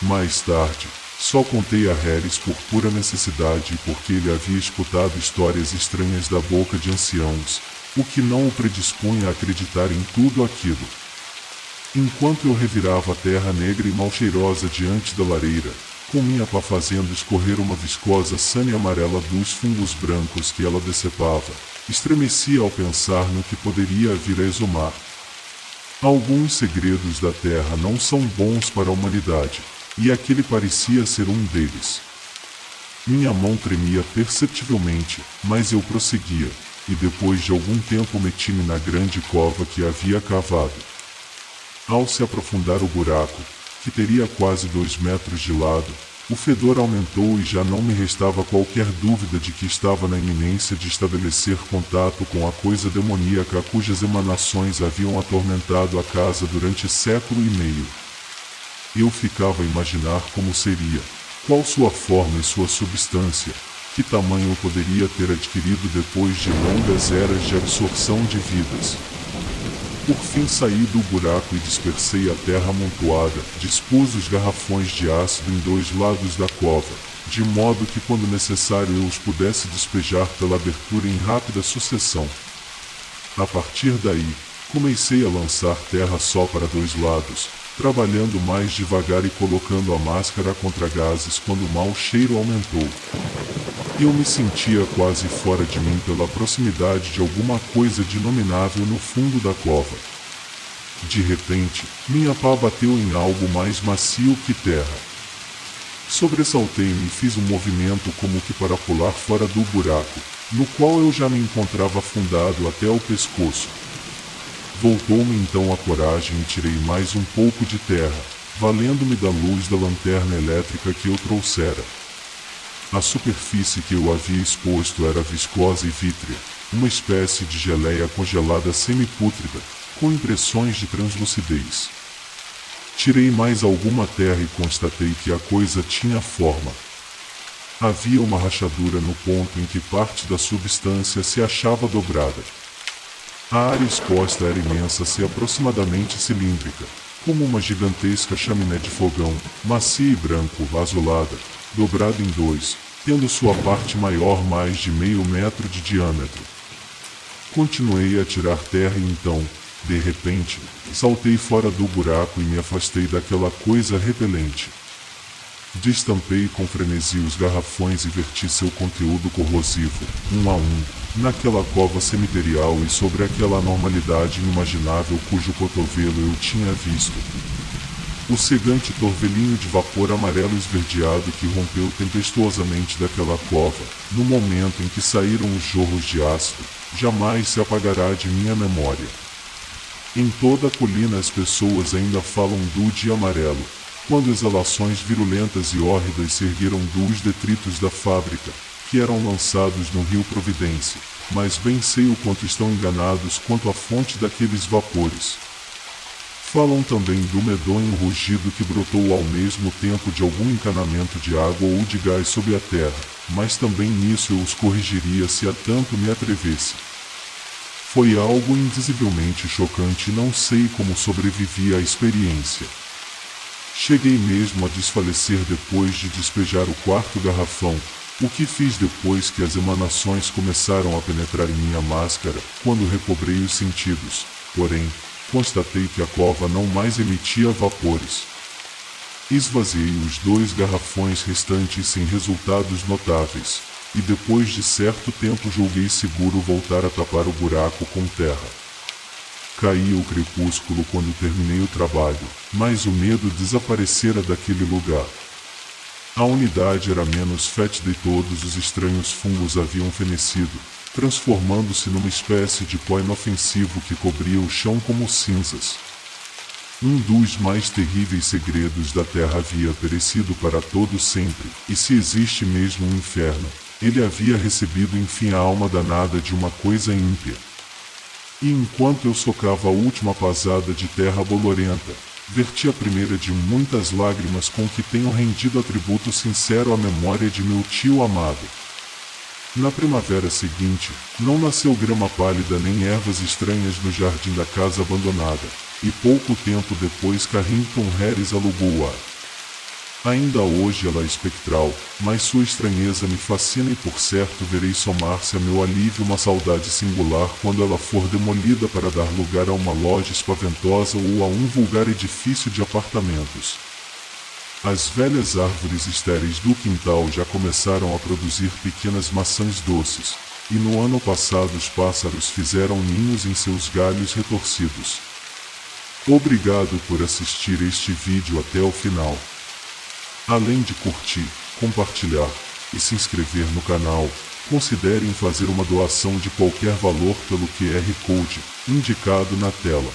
Mais tarde, só contei a Harris por pura necessidade e porque ele havia escutado histórias estranhas da boca de anciãos, o que não o predispunha a acreditar em tudo aquilo. Enquanto eu revirava a terra negra e mal cheirosa diante da lareira, com minha pá fazendo escorrer uma viscosa sânia amarela dos fungos brancos que ela decepava, estremecia ao pensar no que poderia vir a exumar. Alguns segredos da terra não são bons para a humanidade, e aquele parecia ser um deles. Minha mão tremia perceptivelmente, mas eu prosseguia, e depois de algum tempo meti-me na grande cova que havia cavado. Ao se aprofundar o buraco, que teria quase 2 metros de lado, o fedor aumentou e já não me restava qualquer dúvida de que estava na iminência de estabelecer contato com a coisa demoníaca cujas emanações haviam atormentado a casa durante século e meio. Eu ficava a imaginar como seria, qual sua forma e sua substância, que tamanho eu poderia ter adquirido depois de longas eras de absorção de vidas. Por fim saí do buraco e dispersei a terra amontoada, dispus os garrafões de ácido em 2 lados da cova, de modo que quando necessário eu os pudesse despejar pela abertura em rápida sucessão. A partir daí, comecei a lançar terra só para 2 lados, trabalhando mais devagar e colocando a máscara contra gases quando o mau cheiro aumentou. Eu me sentia quase fora de mim pela proximidade de alguma coisa denominável no fundo da cova. De repente, minha pá bateu em algo mais macio que terra. Sobressaltei-me e fiz um movimento como que para pular fora do buraco, no qual eu já me encontrava afundado até o pescoço. Voltou-me então a coragem e tirei mais um pouco de terra, valendo-me da luz da lanterna elétrica que eu trouxera. A superfície que eu havia exposto era viscosa e vítrea, uma espécie de geleia congelada semipútrida, com impressões de translucidez. Tirei mais alguma terra e constatei que a coisa tinha forma. Havia uma rachadura no ponto em que parte da substância se achava dobrada. A área exposta era imensa e aproximadamente cilíndrica, como uma gigantesca chaminé de fogão, macia e branco, azulada, dobrada em 2, tendo sua parte maior mais de meio metro de diâmetro. Continuei a tirar terra e então, de repente, saltei fora do buraco e me afastei daquela coisa repelente. Destampei com frenesi os garrafões e verti seu conteúdo corrosivo, um a um, naquela cova cemiterial e sobre aquela anormalidade inimaginável cujo cotovelo eu tinha visto. O cegante torvelinho de vapor amarelo esverdeado que rompeu tempestuosamente daquela cova, no momento em que saíram os jorros de ácido, jamais se apagará de minha memória. Em toda a colina as pessoas ainda falam do dia amarelo, quando exalações virulentas e hórridas se ergueram dos detritos da fábrica, que eram lançados no rio Providência, mas bem sei o quanto estão enganados quanto à fonte daqueles vapores. Falam também do medonho rugido que brotou ao mesmo tempo de algum encanamento de água ou de gás sob a terra, mas também nisso eu os corrigiria se a tanto me atrevesse. Foi algo indizivelmente chocante e não sei como sobrevivi à experiência. Cheguei mesmo a desfalecer depois de despejar o quarto garrafão, o que fiz depois que as emanações começaram a penetrar em minha máscara, quando recobrei os sentidos, porém, constatei que a cova não mais emitia vapores. Esvaziei os 2 garrafões restantes sem resultados notáveis, e depois de certo tempo julguei seguro voltar a tapar o buraco com terra. Caía o crepúsculo quando terminei o trabalho, mas o medo desaparecera daquele lugar. A unidade era menos fétida e todos os estranhos fungos haviam fenecido, transformando-se numa espécie de pó inofensivo que cobria o chão como cinzas. Um dos mais terríveis segredos da Terra havia perecido para todo sempre, e se existe mesmo um inferno, ele havia recebido enfim a alma danada de uma coisa ímpia. E enquanto eu socava a última pasada de terra bolorenta, verti a primeira de muitas lágrimas com que tenho rendido atributo sincero à memória de meu tio amado. Na primavera seguinte, não nasceu grama pálida nem ervas estranhas no jardim da casa abandonada, e pouco tempo depois Carrington Harris alugou-a. Ainda hoje ela é espectral, mas sua estranheza me fascina e por certo verei somar-se a meu alívio uma saudade singular quando ela for demolida para dar lugar a uma loja espaventosa ou a um vulgar edifício de apartamentos. As velhas árvores estéreis do quintal já começaram a produzir pequenas maçãs doces, e no ano passado os pássaros fizeram ninhos em seus galhos retorcidos. Obrigado por assistir este vídeo até o final. Além de curtir, compartilhar e se inscrever no canal, considerem fazer uma doação de qualquer valor pelo QR Code indicado na tela.